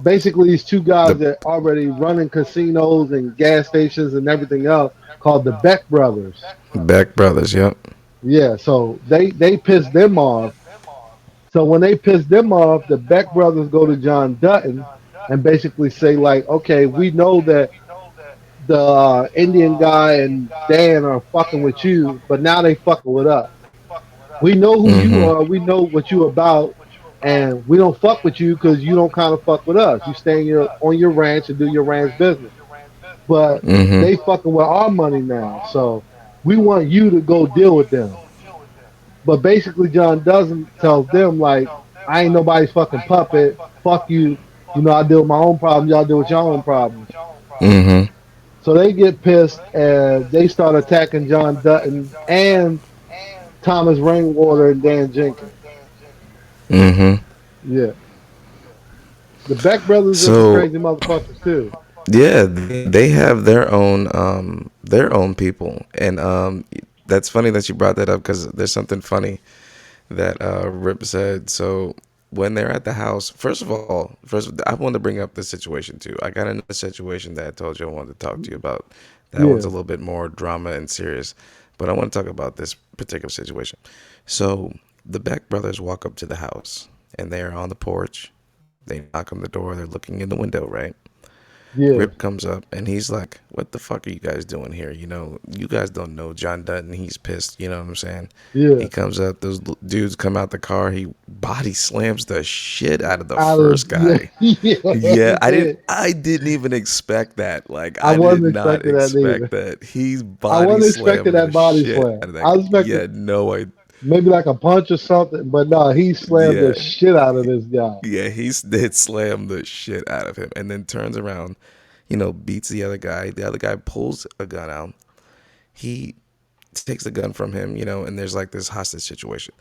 basically these two guys The that already running casinos and gas stations and everything else called the Beck brothers. Beck brothers, yep. Yeah, so they pissed them off. So when they piss them off, the Beck brothers go to John Dutton and basically say like, okay, we know that the Indian guy and Dan are fucking with you, but now they fucking with us. We know who you Mm-hmm. are. We know what you about, and we don't fuck with you because you don't kind of fuck with us. You stay on your ranch and do your ranch business. But Mm-hmm. they fucking with our money now, so we want you to go deal with them. But basically, John doesn't tells them like, I ain't nobody's fucking puppet. Fuck you. I deal with my own problems. Y'all deal with your own problems. Mm-hmm. So they get pissed and they start attacking John Dutton and Thomas Rainwater and Dan Jenkins. Mm-hmm. Yeah. The Beck brothers are some So crazy motherfuckers too. yeah, they have their own people, and that's funny that you brought that up because there's something funny that Rip said. So when they're at the house, first I wanted to bring up this situation too. I got in a situation that I told you I wanted to talk to you about. That one's a Yeah. little bit more drama and serious. But I want to talk about this particular situation. So the Beck brothers walk up to the house and they're on the porch. They knock on the door. They're looking in the window, right? Yeah, Rip comes up and he's like, "What the fuck are you guys doing here? You guys don't know John Dutton. He's pissed. You know what I'm saying?" yeah. He comes up. Those dudes come out the car. He body slams the shit out of the Out of first yeah, guy. yeah, Yeah, he did. I didn't even expect that. Like, I I did wasn't not expecting that expect neither. that. He's I body wasn't expecting slamming that the body shit out slam. of I that. was expecting Yeah, no, I. maybe like a punch or something, but no, he slammed the Yeah, shit out of this guy. yeah, did slam the shit out of him, and then turns around, beats the other guy. The other guy pulls a gun out. He takes the gun from him, and there's like this hostage situation.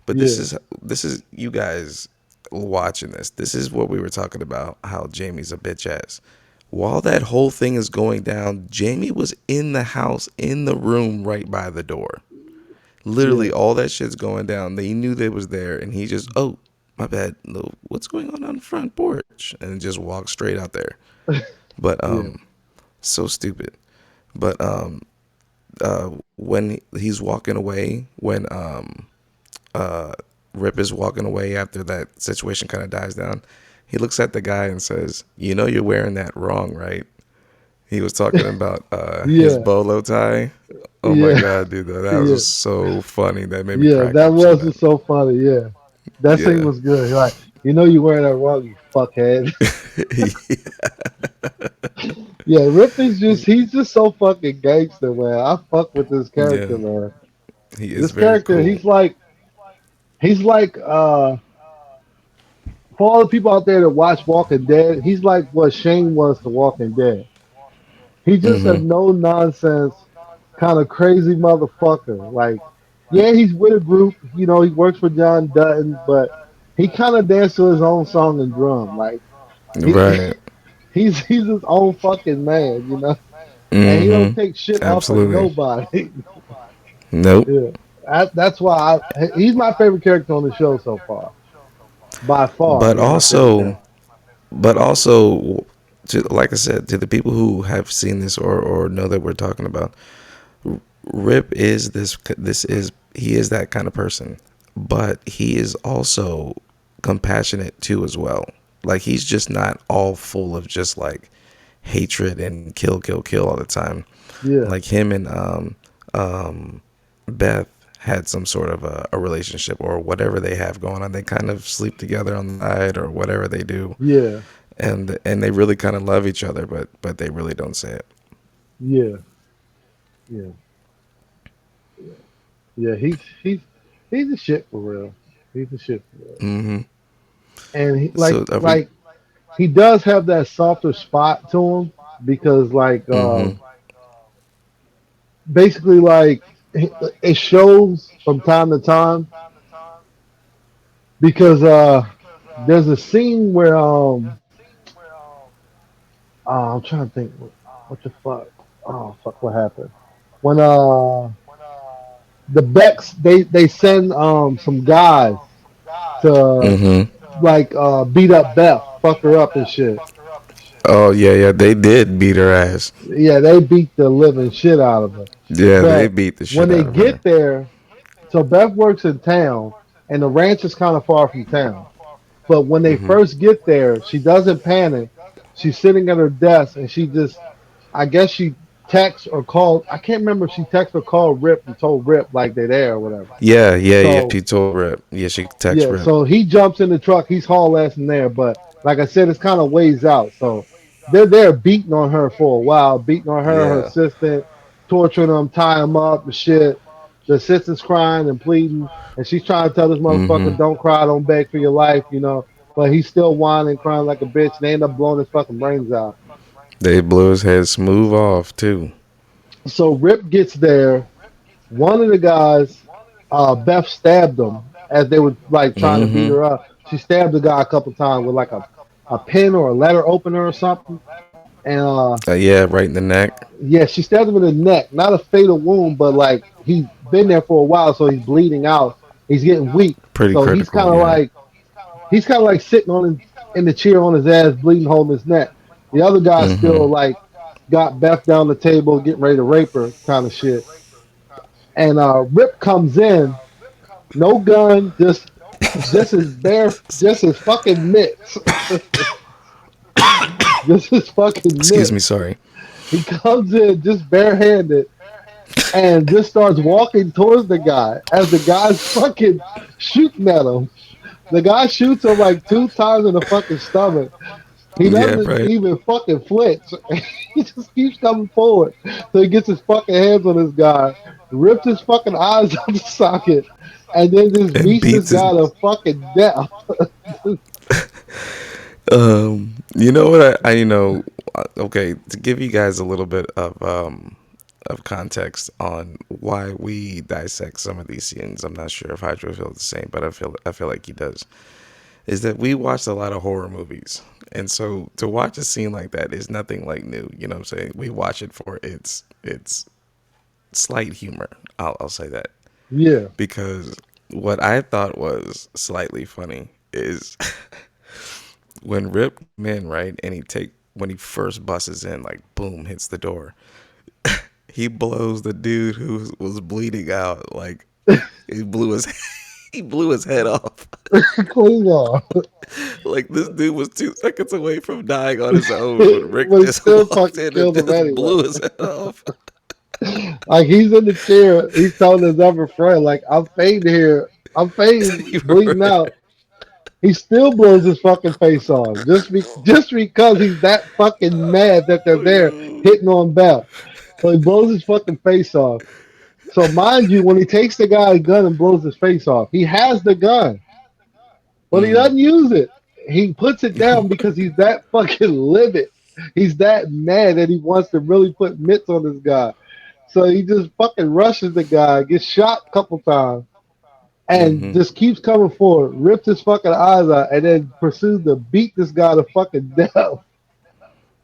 But this Yeah, is this is you guys watching this. This is what we were talking about. How Jamie's a bitch ass. While that whole thing is going down, Jamie was in the house, in the room right by the door. yeah, Literally, all that shit's going down. They knew they was there, and he just, oh, my bad. No, what's going on the front porch? And just walked straight out there. But yeah, so stupid. But when he's walking away, when Rip is walking away after that situation kind of dies down, he looks at the guy and says, "You know you're wearing that wrong, right?" He was talking about his yeah, bolo tie. Oh my yeah, god, dude, that yeah, was so funny. That made me yeah. crack That up so wasn't bad. so funny. Yeah, that scene Yeah. was good. Like, you know, you wearing that wrong, you fuckhead. Yeah, Rip is he's just so fucking gangster, man. I fuck with this character, Yeah, man. he is This very character, cool. he's like for all the people out there that watch Walking Dead, he's like what Shane was to Walking Dead. He's just a Mm-hmm. no nonsense kind of crazy motherfucker. Like, yeah, he's with a group, you know, he works for John Dutton, but he kind of dances to his own song and drum. Like he Right. he's his own fucking man, you know, and he don't Mm-hmm. take shit off of Absolutely. nobody. Nope. Yeah, that's why he's my favorite character on the show so far. By far, But he's my favorite also, character. like I said, to the people who have seen this or know that we're talking about, Rip is he is that kind of person, but he is also compassionate too as well. Like he's just not all full of just like hatred and kill, kill, kill all the time. Yeah, Like him and Beth had some sort of a relationship or whatever they have going on. They kind of sleep together on the side or whatever they do, yeah, and they really kind of love each other, but they really don't say it. yeah, yeah, yeah. Yeah, he's the shit for real. He's the shit for real. Mm-hmm. And he So are we? like he does have that softer spot to him because like Mm-hmm. basically like it shows from time to time because there's a scene where I'm trying to think what the fuck fuck what happened when the Becks they send some guys to Mm-hmm. like beat up Beth, fuck her up and shit. Oh yeah, yeah. They did beat her ass. Yeah, they beat the living shit out of her. Yeah, they But beat the when shit they out of her. get there, so Beth works in town, and the ranch is kind of far from town. But when they Mm-hmm. first get there, she doesn't panic. She's sitting at her desk, and she just, I guess she texts or called. I can't remember if she texted or called Rip and told Rip like they're there or whatever. Yeah, yeah, yeah. So She told Rip. Yeah, she text yeah, Rip. so he jumps in the truck. He's haul ass in there, but like I said, it's kind of ways out. So they're there beating on her for a while, beating on her, her Yeah. assistant, torturing them, tie them up and shit. The assistant's crying and pleading, and she's trying to tell this Mm-hmm. motherfucker, "Don't cry, don't beg for your life," you know. But he's still whining, crying like a bitch. And they end up blowing his fucking brains out. They blew his head smooth off too. So Rip gets there. One of the guys, Beth stabbed him as they were like trying to beat Mm-hmm. her up. She stabbed the guy a couple times with like a pen or a letter opener or something. And Yeah, right in the neck. yeah, she stabbed him in the neck. Not a fatal wound, but like he's been there for a while, so he's bleeding out. He's getting weak. Pretty So critical. Yeah. he's kind of like sitting in the chair on his ass, bleeding, holding his neck. The other guy Mm-hmm. still like got Beth down the table, getting ready to rape her, kind of shit. and Rip comes in, no gun, just his bare, just his fucking mitts, just his fucking Excuse me, mitts. sorry. He comes in just barehanded and just starts walking towards the guy as the guy's fucking shooting at him. The guy shoots him like 2 times in the fucking stomach. He Yeah, doesn't right. even fucking flinch. He just keeps coming forward. So he gets his fucking hands on this guy, rips his fucking eyes out the socket, and then just And beats this beats his. guy to fucking death. You know what? Okay, to give you guys a little bit of context on why we dissect some of these scenes. I'm not sure if Hydro feels the same, but I feel like he does. Is that we watched a lot of horror movies, and so to watch a scene like that is nothing like new. You know what I'm saying? We watch it for its slight humor. I'll say that Yeah. because what I thought was slightly funny is when Rip came in, right, and when he first busts in, like boom, hits the door. He blows the dude who was bleeding out, like he blew his he blew his head off. Clean off. Like this dude was 2 seconds away from dying on his own when Rick But he just still walked fucking in and killed him just anyway. blew his head off. Like he's in the chair, he's telling his other friend, like, I'm fading here. I'm fading, You were bleeding right. out. He still blows his fucking face off just because he's that fucking mad that they're Oh, there yo. hitting on Beth. So he blows his fucking face off. So mind you, when he takes the guy's gun and blows his face off, he has the gun, but he Mm, doesn't use it. He puts it down because he's that fucking livid. He's that mad that he wants to really put mitts on this guy. So he just fucking rushes the guy, gets shot a couple times, and mm-hmm. just keeps coming forward, rips his fucking eyes out, and then pursues to beat this guy to fucking death.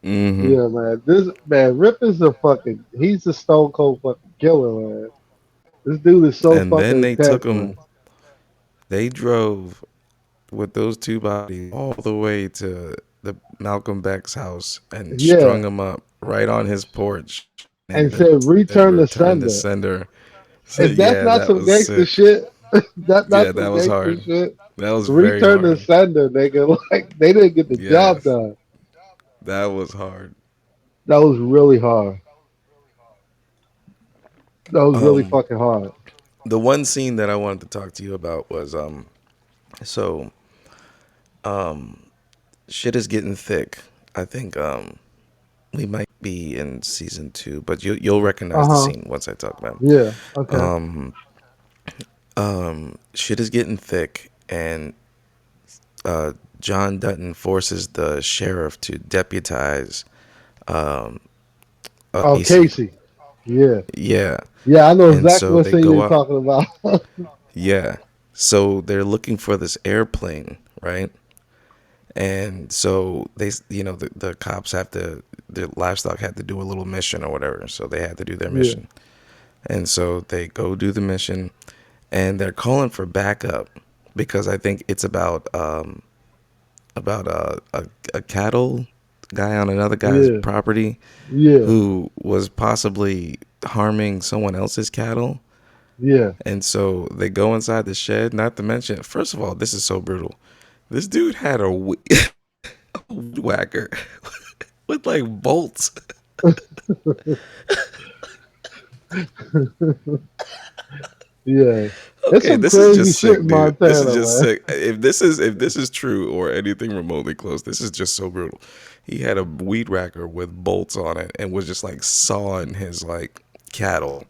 Mm-hmm. Yeah, man. This man, Rip is a fucking. He's a stone cold fucking killer, man. This dude is so And fucking then they took intense, him. man. They drove with those two bodies all the way to the Malcolm X's house and Yeah, strung him up right on his porch. And and then said said return the return the sender. sender. So If that's yeah, not that some was gangster sick. shit, that's Yeah, not that some was gangster hard. shit. That was very Return the hard. sender, nigga. Like they didn't get the job Yes, done. that was hard. That was really hard. That was really Um, fucking hard. the one scene that I wanted to talk to you about was so shit is getting thick. I think we might be in season 2, but you'll Uh recognize the huh. scene once I talk about it. Yeah. Okay. Shit is getting thick, and John Dutton forces the sheriff to deputize Oh, Casey. Casey. Yeah. Yeah, Yeah, I know and exactly so what they scene go you're out. talking about. Yeah, so they're looking for this airplane, right? And so the cops have to, the livestock had to do a little mission or whatever, so they had to do their Yeah. mission. And so they go do the mission, and they're calling for backup because I think it's about a cattle guy on another guy's Yeah. property Yeah. who was possibly harming someone else's cattle. Yeah. And so they go inside the shed. Not to mention, first of all, this is so brutal. This dude had a weed whacker with like bolts. Yeah. It's Okay, some this is crazy just shit sick, in dude. This is Montana, just man. sick. If this is true or anything remotely close, this is just so brutal. He had a weed whacker with bolts on it and was just like sawing his like cattle.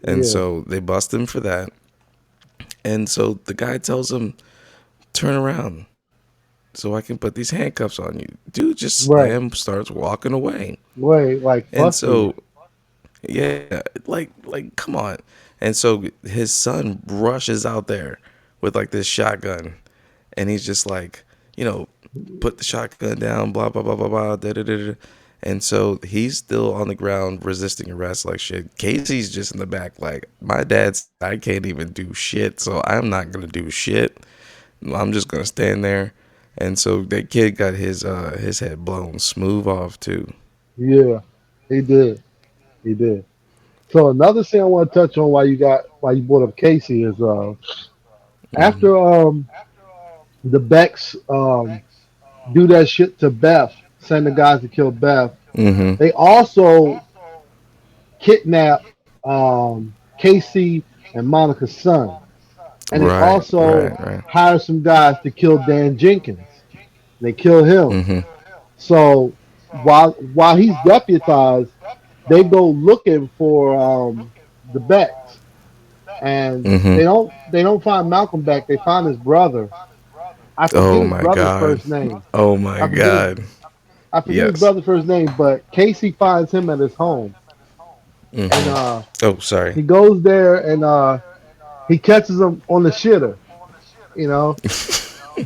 And Yeah. so they bust him for that. And so the guy tells him, "Turn around so I can put these handcuffs on you." Dude just Right. starts walking away. Wait, like And fuck you. so yeah, like come on. And so his son rushes out there with like this shotgun, and he's just like, put the shotgun down, blah blah blah blah blah, da da da. Da. And so he's still on the ground resisting arrest like shit. Casey's just in the back like, my dad's, I can't even do shit, so I'm not gonna do shit. I'm just gonna stand there. And so that kid got his head blown smooth off too. Yeah. He did. He did. So another thing I want to touch on why you brought up Casey is Mhm. after the Becks do that shit to Beth, send the guys to kill Beth. Mhm. They also kidnap Casey and Monica's son, and they Right. also Right. Right. hire some guys to kill Dan Jenkins. They kill him. Mhm. So while he's deputized, they go looking for the Becks, and Mhm. they don't find Malcolm Beck. They find his brother. I forget Oh his my brother's God. first name. Oh my I forget his God. I forget his Yes. brother's first name, but Casey finds him at his home, and Mhm. Oh, sorry. he goes there and he catches him on the shitter, you know,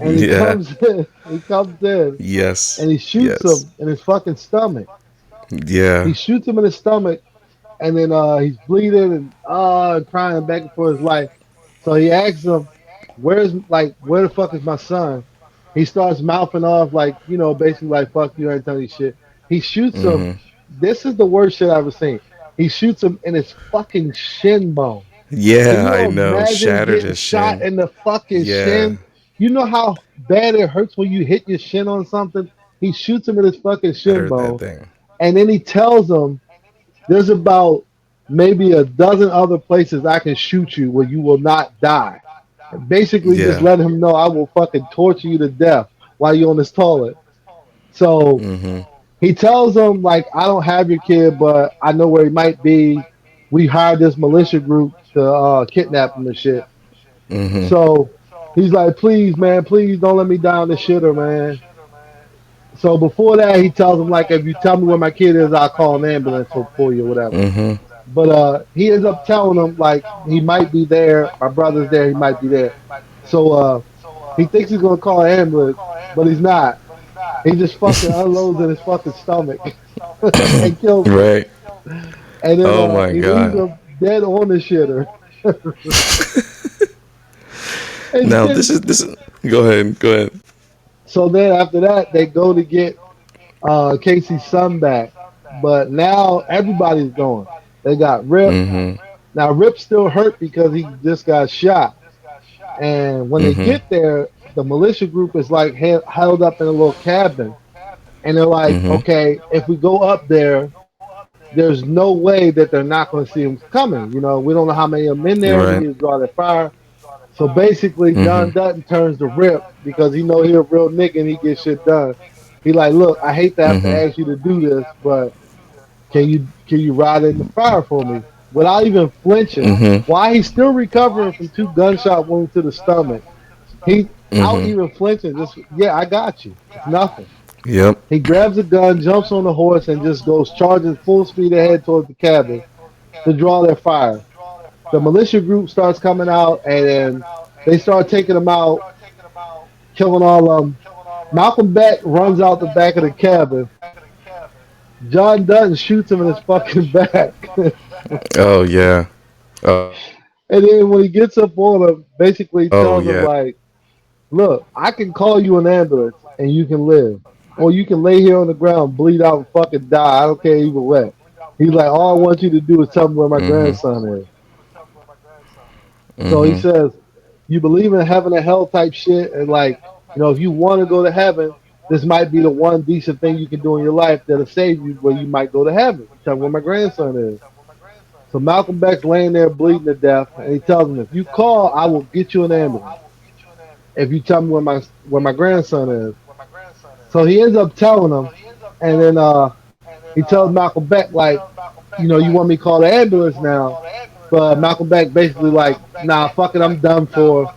and he Yeah. comes in, he comes in, Yes. and he shoots Yes. him in his fucking stomach. He Yeah. shoots him in his stomach, and then he's bleeding and crying back for his life. So he asks him, where the fuck is my son?" He starts mouthing off like, basically like fuck you, I ain't telling you shit. He shoots him. Mhm. This is the worst shit I've ever seen. He shoots him in his fucking shin bone. Can Yeah, you I know. imagine Shattered getting his shot shin. in the fucking Yeah. shin? You know how bad it hurts when you hit your shin on something? He shoots him in his fucking shin Shattered that bone. thing. And then he tells him there's about maybe a dozen other places I can shoot you where you will not die. And basically just Yeah. let him know I will fucking torture you to death while you're on this toilet. So Mhm. he tells him like I don't have your kid, but I know where he might be. We hired this militia group to kidnap him and shit. Mhm. So he's like, please, man, please don't let me down the shitter, man. So before that, he tells him like, if you tell me where my kid is, I'll call an ambulance for you or whatever. Mhm. But he ends up telling him like he might be there. My brother's there. He might be there. So he thinks he's gonna call an ambulance, but he's not. He just fucking unloads in his fucking stomach and kills him. Right. And then Oh my he leaves God. him dead on the shitter. And Now then this is. Go ahead. Go ahead. so then after that they go to get Casey's son back. But now everybody's going. They got Rip. Mhm. Now Rip's still hurt because he just got shot. And when they Mhm. get there, the militia group is like held up in a little cabin. And they're like, Mhm. okay, if we go up there, there's no way that they're not going to see him coming. We don't know how many of them in there. We Right. need to draw their fire. So basically, John Mhm. Dutton turns to Rip because he know he a real nigga and he gets shit done. He like, look, I hate to have to Mhm. ask you to do this, but can you ride in the fire for me without even flinching? Mhm. While he's still recovering from two gunshot wounds to the stomach, he out Mhm. even flinching. Just yeah, I got you. It's nothing. Yep. He grabs a gun, jumps on the horse, and just goes charging full speed ahead towards the cabin to draw their fire. The militia group starts coming out, and then they start taking them out, killing all of them. Malcolm Beck runs out the back of the cabin. John Dutton shoots him in his fucking back. And Oh yeah. Oh then when he gets up on him, basically yeah. tells him like, "Look, I can call you an ambulance and you can live, or you can lay here on the ground, bleed out, and fucking die. I don't care either way." He's like, "All I want you to do is tell me where my Mhm. grandson is." So he Mhm. says, "You believe in heaven and hell type shit, and like, if you want to go to heaven, this might be the one decent thing you can do in your life that'll save you where you might go to heaven. Tell me where my grandson is." So Malcolm Beck's laying there bleeding to death, and he tells him, "If you call, I will get you an ambulance. If you tell me where my grandson is." So he ends up telling him, and then he tells Malcolm Beck like, "You want me to call the ambulance now?" But Malcolm Beck basically like, "Nah, fuck it, I'm done for.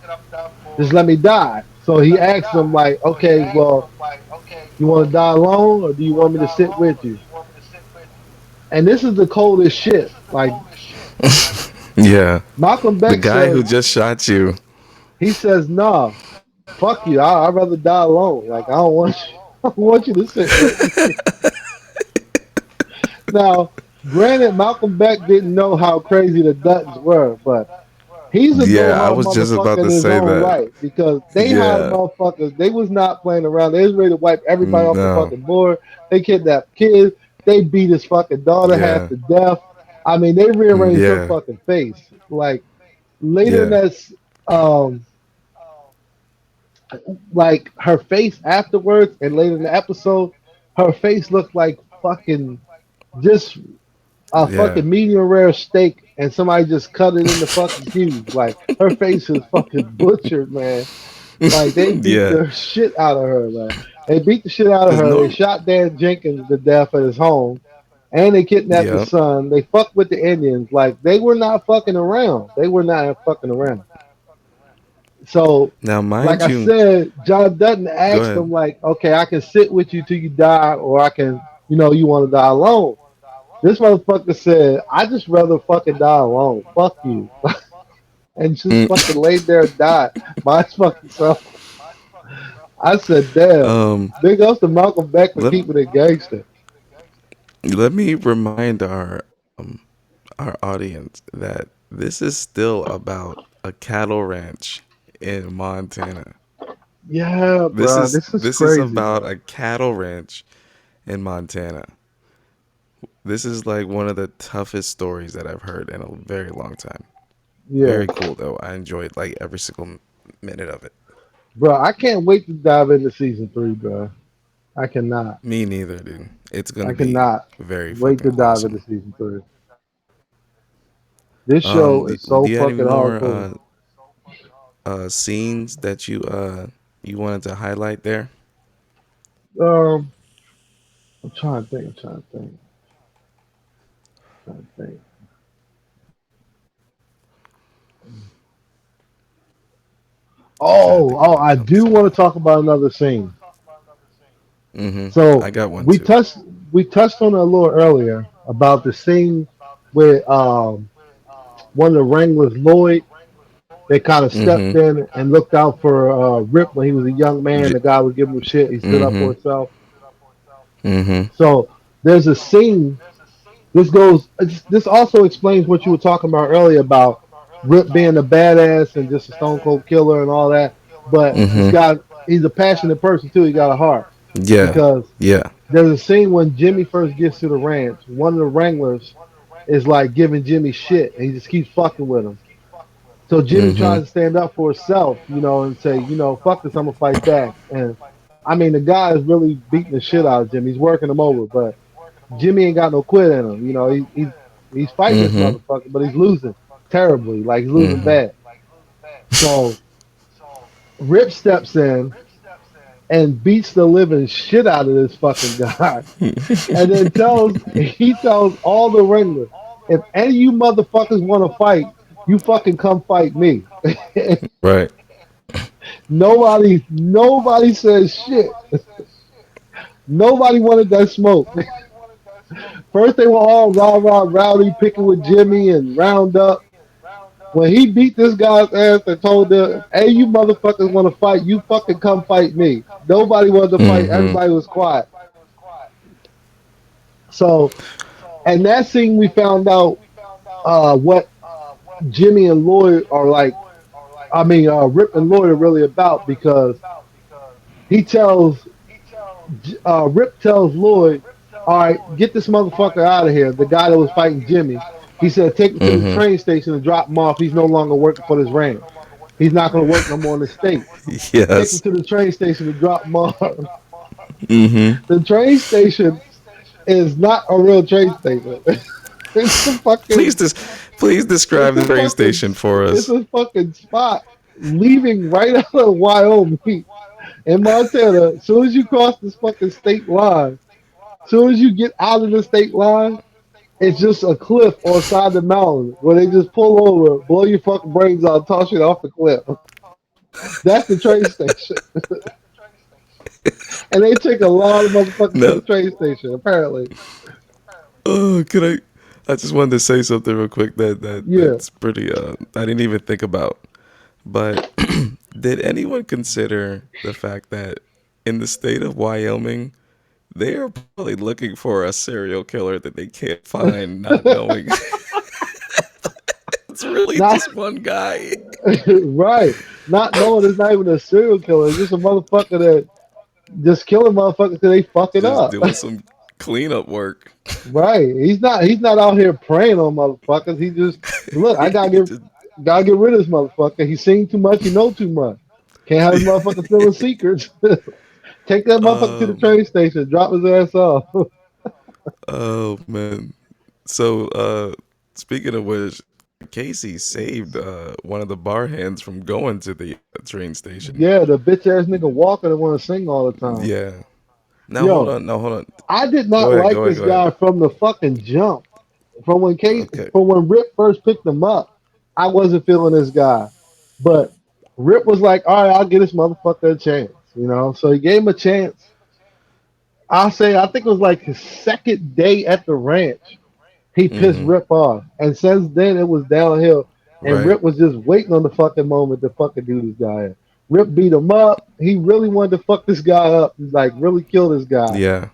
Just let me die." So he asks him like, "Okay, well, you want to die alone, or do you want me to sit with you?" And this is the coldest shit. Like Yeah. Malcolm The Beck guy who says, just shot you. he says, "Nah, fuck you. I'd rather die alone. Like I don't want you, I don't want you to sit with me." Now, granted, Malcolm Beck didn't know how crazy the Duttons were, but he's a go Yeah, I hard was just motherfucker about in to his say own that. right because they hired Yeah. motherfuckers. They was not playing around. They was ready to wipe everybody off the No. fucking board. They kidnapped kids. They beat his fucking daughter half Yeah. to death. I mean, they rearranged her Yeah. fucking face. Like later in Yeah. that, um, like her face afterwards, and later in the episode, her face looked like fucking just a Yeah. fucking medium rare steak, and somebody just cut it into fucking cubes. Like her face is fucking butchered, man. Like they beat Yeah. the shit out of her, man. They beat the shit out of Cause her. They norm. shot Dan Jenkins to death at his home, and they kidnapped his Yep. son. They fucked with the Indians. Like they were not fucking around. They were not fucking around. So, Now, like mind I you, said, John Dutton go asked ahead. them, like, okay, I can sit with you till you die, or I can, you want to die alone. This motherfucker said, I just rather fucking die alone. Fuck you. And just Mm, fucking laid there and died by his fucking self. I said, damn. Big ups to Malcolm Beck for let keeping it gangster. let me remind our audience that this is still about a cattle ranch in Montana. Yeah, This bro. is This is this is crazy. about a cattle ranch in Montana. This is like one of the toughest stories that I've heard in a very long time. Yeah. Very cool though. I enjoyed like every single minute of it. Bro, I can't wait to dive into season 3, bro. I cannot. Me neither, dude. It's gonna I be cannot very wait fucking to dive into awesome. season 3. This show is Do so you have any fucking more hardcore. scenes that you wanted to highlight there? Um, I'm trying to think. I'm trying to think. Trying to think. I'm trying to think of Oh, any I do else. want to talk about another scene. I So got one we too. touched we touched on it a little earlier about the scene with one of the Wranglers, Lloyd. They kind of Mm-hmm. stepped in and looked out for Rip when he was a young man. J- The guy was giving him shit. He stood up mm-hmm. for himself. Mm-hmm. So there's a scene. This also explains what you were talking about earlier about Rip being a badass and just a stone cold killer and all that. But Mm-hmm. he's a passionate person too. He got a heart Yeah. because Yeah. there's a scene when Jimmy first gets to the ranch. One of the Wranglers is like giving Jimmy shit, and he just keeps fucking with him. So Jimmy Mm-hmm. tries to stand up for himself, and say, fuck this, I'm gonna fight back. And I mean, the guy is really beating the shit out of Jimmy. He's working him over, but Jimmy ain't got no quit in him. He's fighting this Mm-hmm. motherfucker, but he's losing terribly, like he's losing Mm-hmm. bad. So Rip steps in and beats the living shit out of this fucking guy. And then he tells all the Wranglers, if any of you motherfuckers want to fight, you fucking come fight me. Right. Nobody says shit. Nobody wanted that smoke. First they were all rah rah rowdy, picking with Jimmy and round up. When he beat this guy's ass and told them, "Hey, you motherfuckers want to fight? You fucking come fight me." Nobody wanted to fight. Mm-hmm. Everybody was quiet. So, and that scene we found out what Jimmy and Lloyd are like. I mean, Rip and Lloyd are really about because he tells Rip tells Lloyd, "All right, get this motherfucker out of here." The guy that was fighting Jimmy, he said, "Take him to the Mm-hmm. train station and drop him off. He's no longer working for this ranch. He's not going to work no more in the state. Take him Yes. to the train station and drop him off." Mm-hmm. The train station is not a real train station. It's a Please, fucking please it's describe the a train fucking station for it's us. a fucking spot leaving right out of Wyoming in Montana. As soon as you cross this fucking state line, as soon as you get out of the state line, it's just a cliff on side of the mountain where they just pull over, blow your fucking brains out, toss you off the cliff. That's the train station. And they take a lot of motherfuckers to the No. train station, apparently. Oh, could I? I just wanted to say something real quick Yeah. that's pretty. I didn't even think about. But did anyone consider the fact that in the state of Wyoming, they are probably looking for a serial killer that they can't find, not knowing it's really Not just one guy right. Not knowing it's not even a serial killer. It's just a motherfucker that just killing motherfuckers because they fucking just up. doing some. Cleanup work. Right. He's not out here preying on motherfuckers. He just look, I He just, gotta get rid of this motherfucker. He's seen too much, he know too much. Can't have this motherfucker stealing secrets. Take that motherfucker to the um, train station, drop his ass off. oh man. So, speaking of which, Casey saved one of the bar hands from going to the train station. Yeah, the bitch ass nigga walker that wanna sing all the time. Yeah. Now hold Yo, on. No, hold on. I did Go not ahead. like Go ahead. this Go ahead. guy from the fucking jump. Okay. From when Rip first picked him up, I wasn't feeling this guy. But Rip was like, all right, I'll give this motherfucker a chance, you know? So he gave him a chance. I think it was like his second day at the ranch. He pissed Mm-hmm. Rip off. And since then, it was downhill. And Right. Rip was just waiting on the fucking moment to fucking do this guy in. Rip beat him up. He really wanted to fuck this guy up. He's like, really kill this guy. Yeah.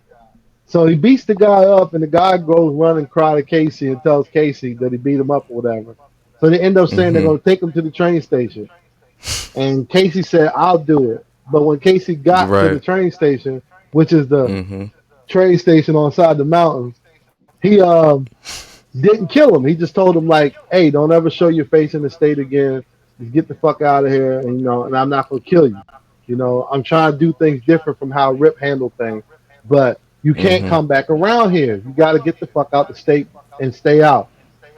So he beats the guy up, and the guy goes run and cry to Casey and tells Casey that he beat him up or whatever. So they end up saying they're Mm-hmm. going to take him to the train station. And Casey said, I'll do it. But when Casey got to the Right. train station, which is the Mm-hmm. train station on side the mountains, he didn't kill him. He just told him like, "Hey, don't ever show your face in the state again. Just get the fuck out of here, and and I'm not gonna kill you. I'm trying to do things different from how Rip handled things, but you can't Mm-hmm. come back around here. You got to get the fuck out the state and stay out."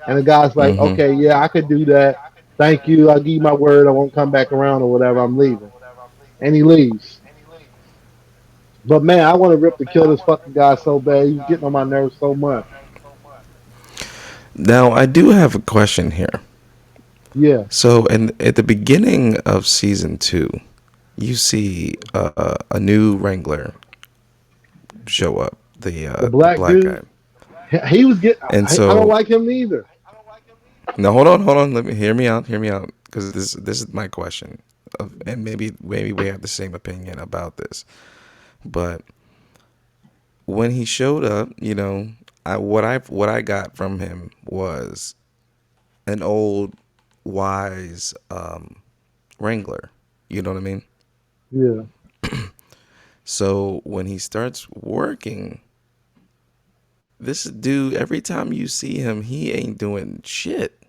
And the guy's like, Mm-hmm. "Okay, yeah, I could do that. Thank you. I'll give you my word. I won't come back around or whatever. I'm leaving." And he leaves. But man, I want to Rip to kill this fucking guy so bad. He's getting on my nerves so much. Now I do have a question here. Yeah, So, at the beginning of season two, you see a new Wrangler show up, the the black black guy, dude. He was getting. and I don't so like him either. now hold on, let me hear me out, because this is my question, and maybe we have the same opinion about this, but when he showed up, what I got from him was an old wise Wrangler. You know what I mean? Yeah, So when he starts working, this dude, every time you see him, he ain't doing shit.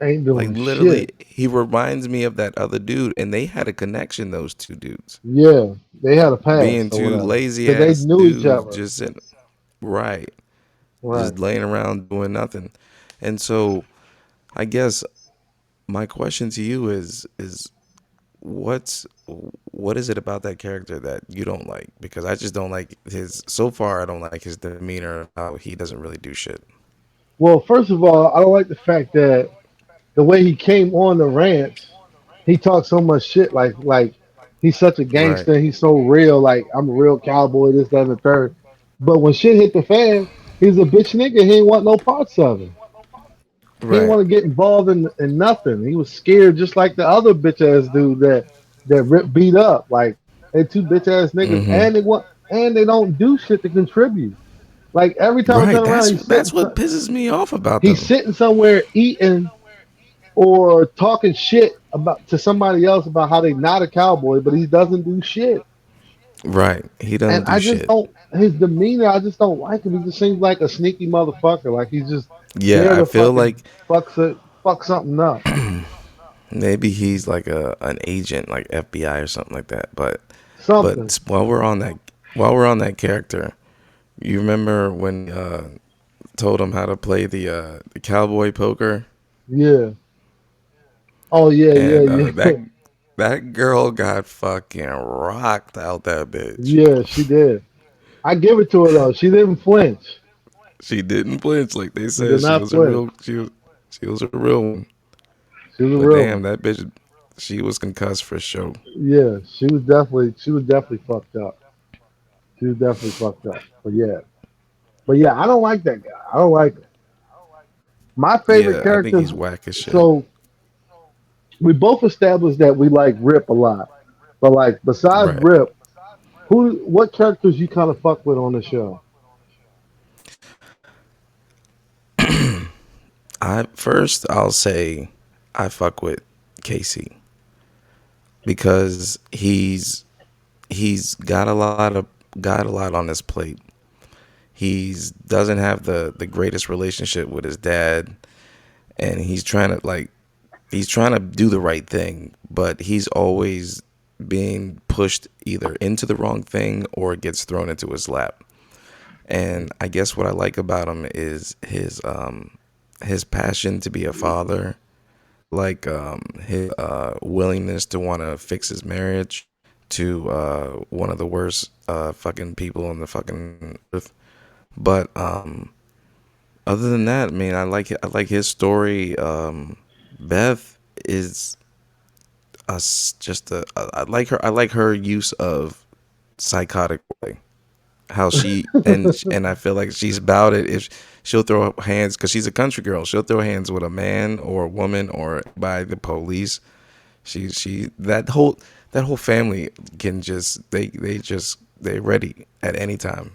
ain't Like doing literally, shit. he reminds me of that other dude, and they had a connection. Those two dudes Yeah, they had a pass being or two whatever lazy because they ass knew each dudes, other. just sitting right, Right. just laying around doing nothing. And so, I guess my question to you is what's what is it about that character that you don't like? Because I just don't like his. So far, I don't like his demeanor. How he doesn't really do shit. Well, first of all, I don't like the fact that the way he came on the ranch, he talked so much shit. Like he's such a Right. gangster. He's so real. Like I'm a real cowboy. This, that, and the third. But when shit hit the fan, he's a bitch nigga. He ain't want no parts of it. He didn't Right. want to get involved in nothing. He was scared, just like the other bitch ass dude that Rip beat up. Like they two bitch ass niggas, Mm-hmm. and they don't do shit to contribute. Like every time I Right. turn around, That's what pisses me off about he's them. sitting somewhere eating or talking shit about to somebody else about how they not a cowboy, but he doesn't do shit. Right. He And doesn't do I just shit. don't his demeanor. I just don't like him. He just seems like a sneaky motherfucker. Like he's just Yeah, there I to feel fucking like fuck something up. maybe he's like a an agent, like FBI or something like that. Something. But while we're on that character, you remember when told him how to play the cowboy poker, Yeah. Oh yeah, yeah, and yeah. that girl got fucking rocked out that bitch. Yeah, she did. I give it to her though. She didn't flinch. She didn't flinch like they She did said. not flinch. She was a real one. She was a But real damn, one. that bitch, she was concussed for sure. Yeah, she was definitely fucked up. She was definitely fucked up. But yeah, I don't like that guy. I don't like him. My favorite Yeah, I think characters. he's whack as shit. So we both established that we like Rip a lot, but like besides Right. Rip, what characters you kind of fuck with on the show? I'll say I fuck with Casey because he's got a lot on his plate. He doesn't have the greatest relationship with his dad, and he's trying to do the right thing, but he's always being pushed either into the wrong thing or it gets thrown into his lap. And I guess what I like about him is his passion to be a father, like his willingness to want to fix his marriage to one of the worst fucking people on the fucking earth. But other than that, I mean, I like his story. Beth is just I like her use of psychotic play. How she and I feel like she's about it. If she'll throw up hands because she's a country girl, she'll throw hands with a man or a woman or by the police. She that whole family can just they ready at any time,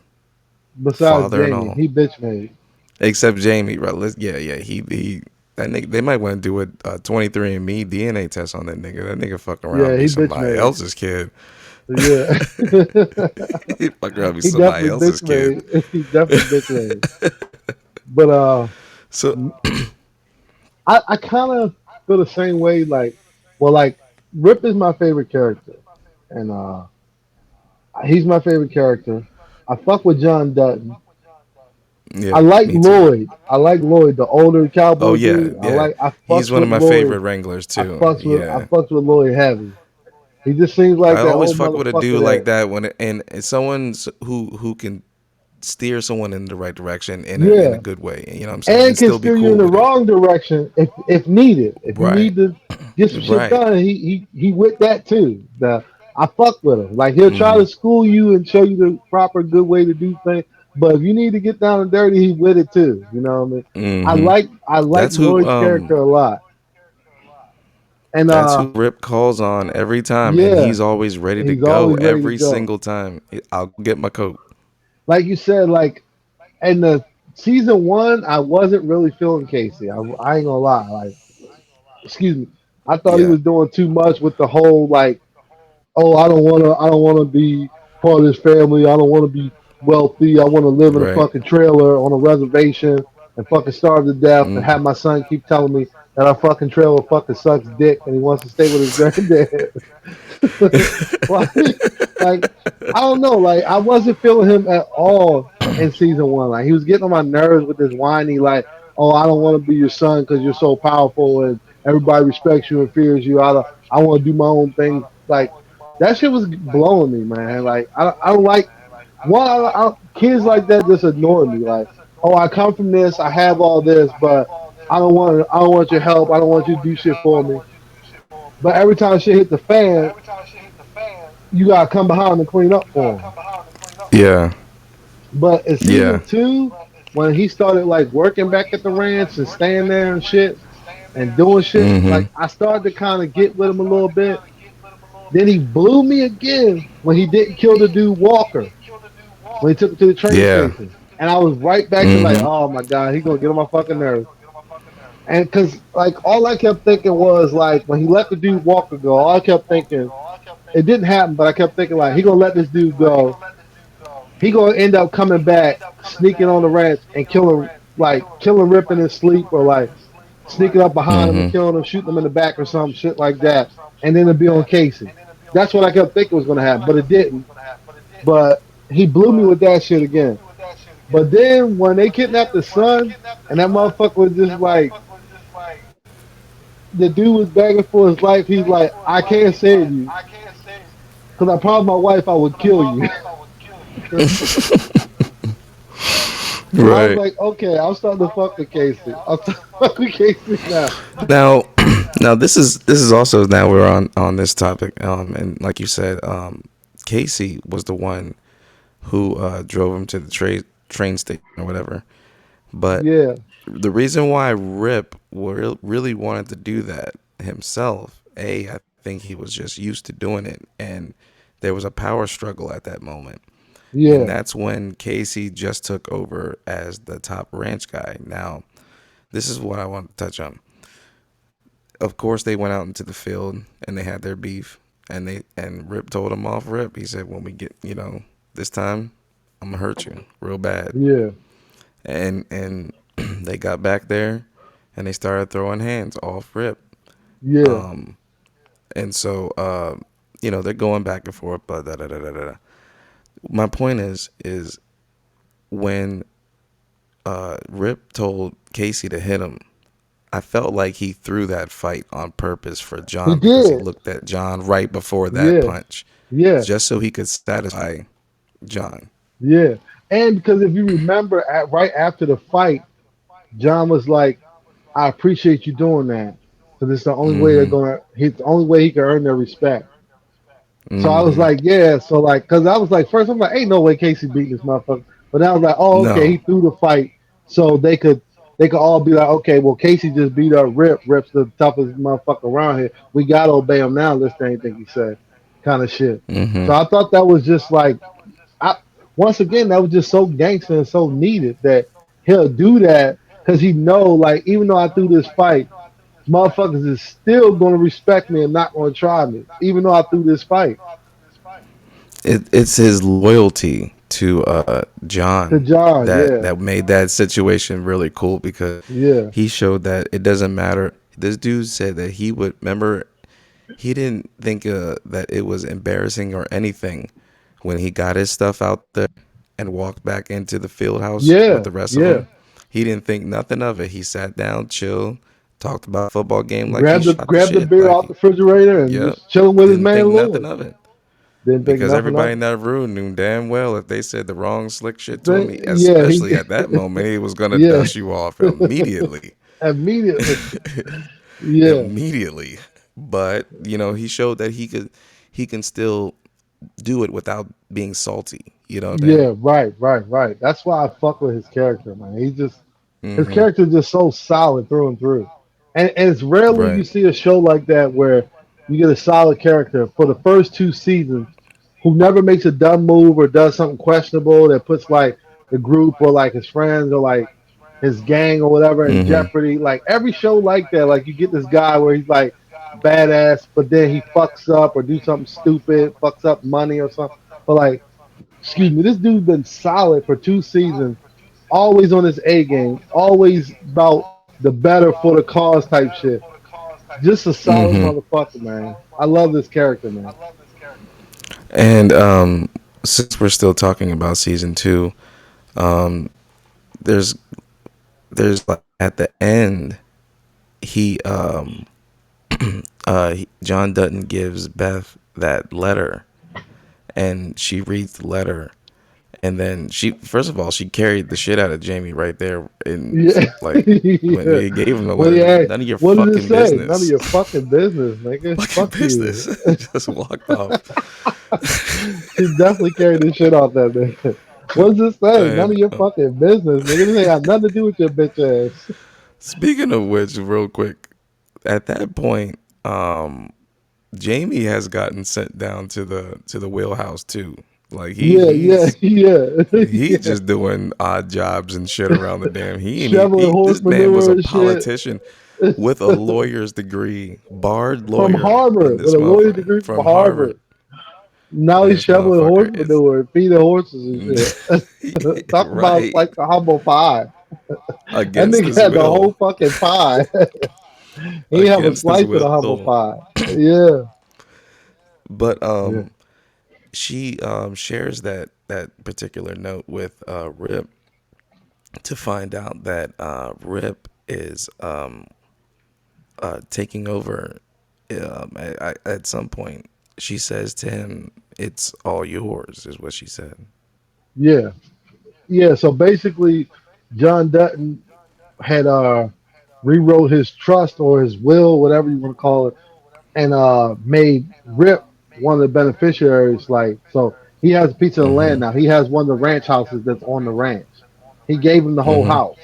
Besides father and Jamie, all, he bitch made. except Jamie. Right? Yeah. He that nigga. They might want to do a 23andMe DNA test on that nigga. That nigga fuck around Yeah, be he bitch somebody made. else's kid. Yeah. He fuck around be He somebody definitely bitch else's kid. made. He definitely bitch made. But So I kind of feel the same way. Like, well, like Rip is my favorite character, and he's my favorite character. I fuck with John Dutton. I yeah, like me too. Lloyd. I like Lloyd, the older Oh cowboy yeah, dude. yeah. I He's fucks one of with my Lloyd. favorite wranglers too. I Yeah. fucks with Lloyd heavy. He just seems I like that always old fuck with a motherfucker dude like that, that when and someone's who can steer someone in the right direction in a yeah, good way. You know what I'm saying? and And can still be steer you in cool the with it. wrong direction if needed. If you Right. need to get some shit Right. done, he with that too. I fuck with him. Like he'll try Mhm. to school you and show you the proper good way to do things. But if you need to get down and dirty, he with it too. You know what I mean? Mhm. I like That's who Lloyd's character a lot. And that's who Rip calls on every time, and yeah, he's always ready to he's go always ready to every go. single time. I'll go get my coat. Like you said, like in the season one, I wasn't really feeling Casey. I ain't gonna lie. Like, excuse me, I thought he Yeah. was doing too much with the whole like, oh, I don't wanna be part of this family. I don't wanna be wealthy. I wanna live in a Right. fucking trailer on a reservation and fucking starve to death and Mm. have my son keep telling me that our fucking trailer fucking sucks dick and he wants to stay with his granddad. like, like I don't know. Like I wasn't feeling him at all in season one. Like he was getting on my nerves with this whiny, like, oh, I don't want to be your son because you're so powerful and everybody respects you and fears you. I want to do my own thing. Like that shit was blowing me, man. Like I don't like kids like that just annoy me. Like, oh, I come from this, I have all this, but I don't want your help. I don't want you to do shit for me. But every time shit hit the fan, you gotta come behind and clean up for him. Yeah. But in Yeah. season two, when he started like working back at the ranch and staying there and shit and doing shit, Mhm. like I started to kind of get with him a little bit. Then he blew me again when he didn't kill the dude Walker when he took him to the train Yeah. station, and I was right back to like, Mhm. oh my god, he gonna get on my fucking nerves. And because like all I kept thinking was like when he let the dude Walker go, all I kept thinking it didn't happen, but I kept thinking like he gonna let this dude go. He gonna end up coming back, sneaking on the ranch and killing Rip in his sleep, or like sneaking up behind him and Mhm. killing him, shooting him in the back or some shit like that, and then it'd be on Casey. That's what I kept thinking was gonna happen, but it didn't. But he blew me with that shit again. But then when they kidnapped the son, and that motherfucker was just like the dude was begging for his life. He's like, I can't save you because I promised my wife I would kill you. I was Right. like, okay, I'm starting to fuck with Casey. I'm starting to fuck with Casey now. Now, now this is also now we're on this topic. And like you said, Casey was the one who drove him to the train station or whatever. But Yeah, the reason why Rip really wanted to do that himself, I think he was just used to doing it, and there was a power struggle at that moment. And yeah, that's when Casey just took over as the top ranch guy. Now, this is what I want to touch on. Of course, they went out into the field and they had their beef, and Rip told him off. Rip, he said, when we get this time, I'm gonna hurt you real bad. Yeah, And they got back there, and they started throwing hands off rip. yeah. Um, and so they're going back and forth. But da, da, da, da, da. My point is when Rip told Casey to hit him, I felt like he threw that fight on purpose for He John because he did. looked at John right before that Yeah, punch, yeah, just so he could satisfy John. yeah. And because if you remember, right after the fight, John was like, "I appreciate you doing that because it's the only way they're Mm-hmm. gonna. It's the only way he can earn their respect." So I was Mm-hmm. like, "Yeah." So like, because I was like, first I'm like, "Ain't no way Casey beating this motherfucker," but then I was like, "Oh, okay." No. He threw the fight so they could all be like, "Okay, well, Casey just beat up Rip. Rip's the toughest motherfucker around here. We gotta obey him now. Listen to anything he said." Kind of shit. Mm-hmm. So I thought that was just like I once again that was just so gangster and so needed that he'll do that because he know like even though I threw this fight, motherfuckers is still gonna respect me and not gonna try me, even though I threw this fight It's his loyalty to to John John. that Yeah, that made that situation really cool because yeah, he showed that it doesn't matter. This dude said that he would remember. He didn't think that it was embarrassing or anything when he got his stuff out there and walked back into the field house with yeah, the rest of yeah. them. He didn't think nothing of it. He sat down, chilled, talked about the football game like he shot the Grab the shit. beer Like, off the refrigerator and yep, just chilling with his didn't man think nothing Lewis. of it Didn't think because nothing everybody of in that room knew damn well if they said the wrong slick shit to him, Yeah, especially at that moment, he was gonna yeah, dust you off immediately. immediately. Yeah, Immediately. But he showed that he can still do it without being salty. You know what I'm saying? yeah, right, right, right. That's why I fuck with his character, man. His Mm-hmm. character is just so solid through and through. And it's rarely you Right. see a show like that where you get a solid character for the first two seasons who never makes a dumb move or does something questionable that puts like the group or like his friends or like his gang or whatever in Mm-hmm. jeopardy. Like every show like that, like you get this guy where he's like badass, but then he fucks up or do something stupid, fucks up money or something. But like, excuse me, this dude's been solid for two seasons, always on his A game, always about the better for the cause type shit. Just a solid Mm-hmm. motherfucker, man. I love this character, man. And since we're still talking about season two, um, there's like at the end John Dutton gives Beth that letter, and she reads the letter, and then she first of all she carried the shit out of Jamie right there, and Yeah, like when yeah. he gave him the Well, letter, yeah. none of your What does it fucking say? None of business, your fucking business, nigga. fucking Fuck business, you. just walked off. She definitely carried the shit off that nigga. What does it say? None And of your fucking business, nigga. This ain't got nothing to do with your bitch ass. speaking of which, real quick, at that point, Jamie has gotten sent down to the wheelhouse too. Like Yeah, yeah, yeah, he's yeah. just doing odd jobs and shit around the damn. Shoveling This horse man was manure a and shit. politician with a lawyer's degree, barred From lawyer in Harvard, with this a lawyer motherfucker degree from from Harvard. Harvard. Now he's This shoveling motherfucker horse is manure and feeding horses and shit. Talk about right slice the humble pie. That against nigga his had the will, whole fucking pie. He have a against his slice of the humble will. pie. Yeah. But Yeah. she shares that particular note with Rip to find out that Rip is taking over. At some point, she says to him, "It's all yours," is what she said. Yeah. Yeah. So basically, John Dutton had rewrote his trust or his will, whatever you want to call it, and made Rip one of the beneficiaries. Like, so he has a piece of the land Mm-hmm. now. He has one of the ranch houses that's on the ranch. He gave him the whole Mm-hmm. house,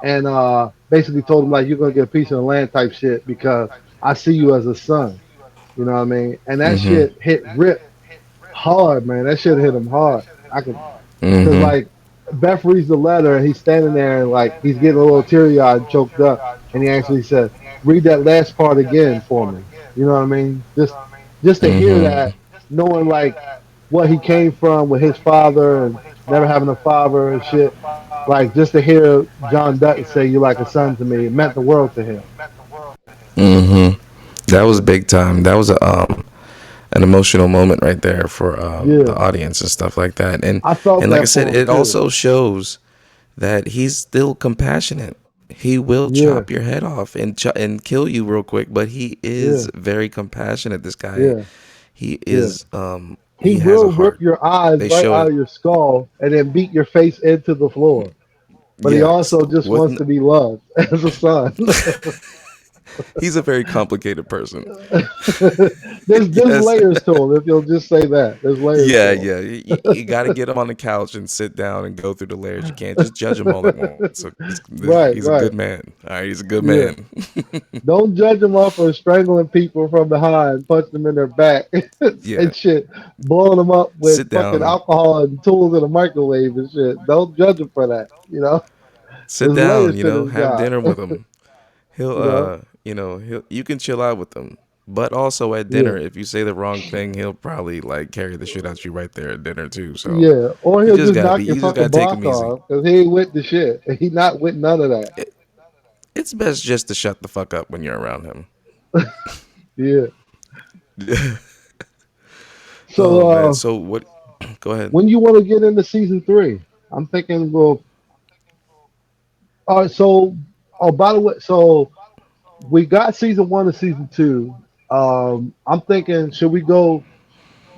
and basically told him like you're gonna get a piece of the land type shit because I see you as a son. You know what I mean? And that Mm-hmm. shit hit Rip hard, man. That shit hit him hard. I could, cause Mm-hmm. like Beth reads the letter and he's standing there and like he's getting a little teary eyed, choked up, and he actually said, "Read that last part again for me." You know what I mean? Just to hear Mm-hmm. that, knowing like what he came from with his father and never having a father and shit. Like just to hear John Dutton say "you're like a son to me," it meant the world to him. Mm-hmm. That was Yeah, big time. That was a an emotional moment right there for the yeah. audience and stuff like that. I felt And like I that said, for him it too. also shows that he's still compassionate. He will Yeah, chop your head off and and kill you real quick, but he yeah, is very compassionate. This guy, yeah, yeah. He he has a will rip heart. your eyes They right show out it. of your skull and then beat your face into the floor. But he Yes, also just with wants to be loved as a son. he's a very complicated person. There's Yes. layers to him. If you'll just say that, there's layers Yeah, to yeah. You got to get him on the couch and sit down and go through the layers. You can't just judge him all at once. him. So Right, he's a good right. man. All right, he's a good Yeah. man. Don't judge them off of strangling people from behind, punching them in their back Yeah, and shit, blowing them up with sit fucking down, alcohol and tools in a microwave and shit. Don't judge them for that. You know, sit there's down. layers You to know, this have guy. dinner with him. He'll You know, he'll you can chill out with him. But also at yeah, dinner, if you say the wrong thing, he'll probably like carry the shit out you right there at dinner too. So yeah. Or he'll just knock your you just fucking gotta take him block easy. off because he ain't with the shit. He not with none of that. It, it's best just to shut the fuck up when you're around him. Yeah. Oh So, man, so what? Go ahead. when you want to get into season three? I'm thinking, well, all right. So, oh, by the way, so we got season one and season two. I'm thinking, should we go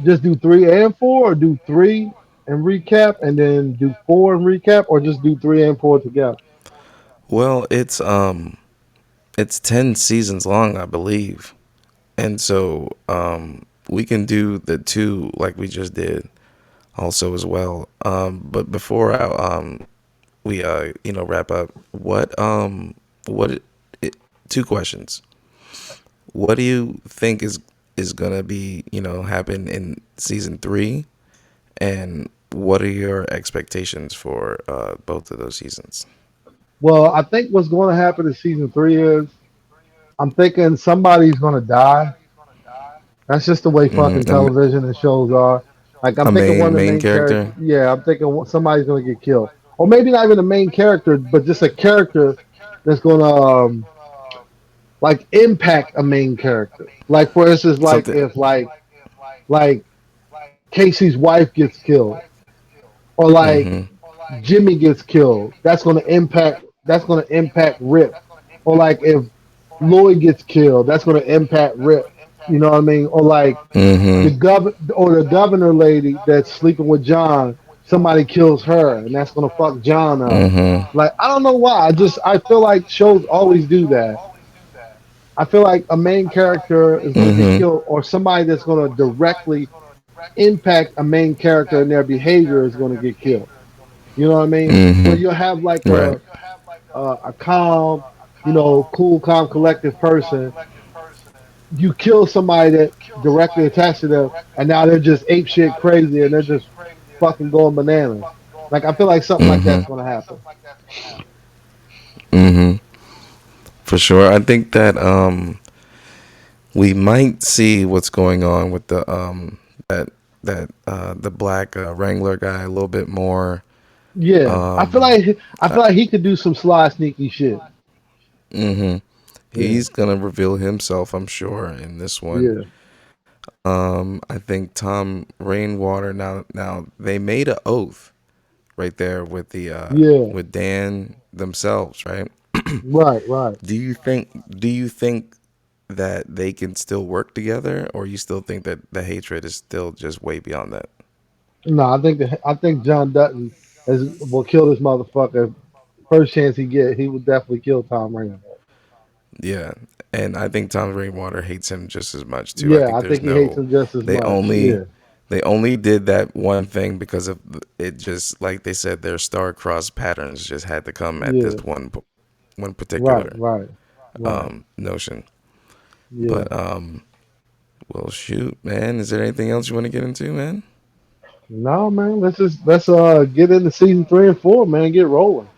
just do three and four, or do three and recap, and then do four and recap, or just do three and four together? Well, it's 10 seasons long, I believe, and so we can do the two like we just did also as well. But before we wrap up, what it, two questions. What do you think is gonna be happen in season three, and what are your expectations for both of those seasons? Well, I think what's going to happen in season three is I'm thinking somebody's going to die. That's just the way fucking Mm-hmm. television and shows are. Like I'm A thinking one of the main main characters. character. Yeah, I'm thinking somebody's going to get killed, or maybe not even a main character, but just a character that's going to like impact a main character. Like for instance, like Something. if like Casey's wife gets killed, or like Mm-hmm. Jimmy gets killed, that's gonna impact Rip. Or like if Lloyd gets killed, that's gonna impact Rip. You know what I mean? Or like Mm-hmm. the governor lady that's sleeping with John, somebody kills her, and that's gonna fuck John up. Mm-hmm. Like I don't know why. I feel like shows always do that. I feel like a main character is gonna get Mm-hmm. killed, or somebody that's gonna directly impact a main character and their behavior is gonna get killed. You know what I mean? Where Mm-hmm. you'll have like Right. a calm, cool, calm, collective person. You kill somebody that directly attached to them, and now they're just ape shit crazy, and they're just fucking going bananas. Like I feel like something like Mm-hmm. that's gonna happen. Mm-hmm. For sure. I think that we might see what's going on with the the black Wrangler guy a little bit more. Yeah, Um, I I, feel like he could do some sly, sneaky shit. mm-hmm. Yeah, He's gonna reveal himself, I'm sure, in this one. yeah, I think Tom Rainwater. Now they made an oath right there with the yeah. with Dan themselves, right? Right, right. Do you think that they can still work together, or you still think that the hatred is still just way beyond that? No, I think John Dutton will kill this motherfucker first chance he get. He would definitely kill Tom Rainbow. Yeah, and I think Tom Rainwater hates him just as much too. I Yeah, think I there's think he hates no, him just as they much. only Yeah, they only did that one thing because of it. Just like they said, their star-crossed patterns just had to come at this yeah. one Right, particular right, right. notion. Yeah. But well, shoot, man, is there anything else you want to get into, man? No, man. Let's get into season three and four, man. Get rolling.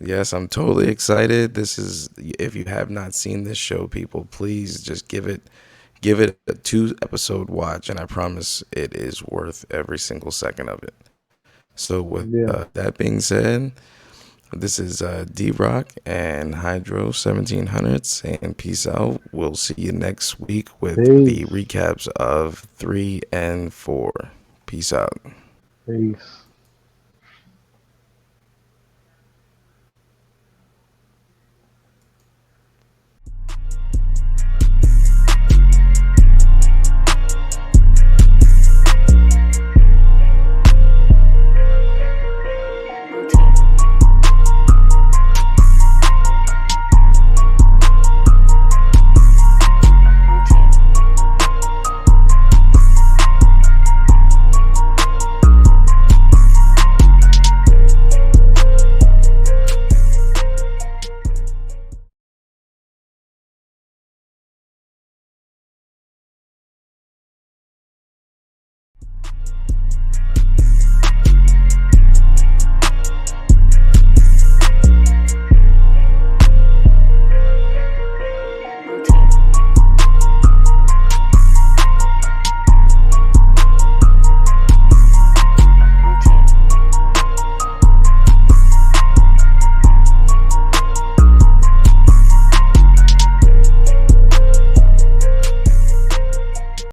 Yes, I'm totally excited. This is, if you have not seen this show, people, please just Give it a 2 episode watch, and I promise it is worth every single second of it. So, with Yeah. that being said, this is D Rock and Hydro 1700s, and peace out. We'll see you next week with the Peace. recaps of 3 and 4. Peace out. Peace.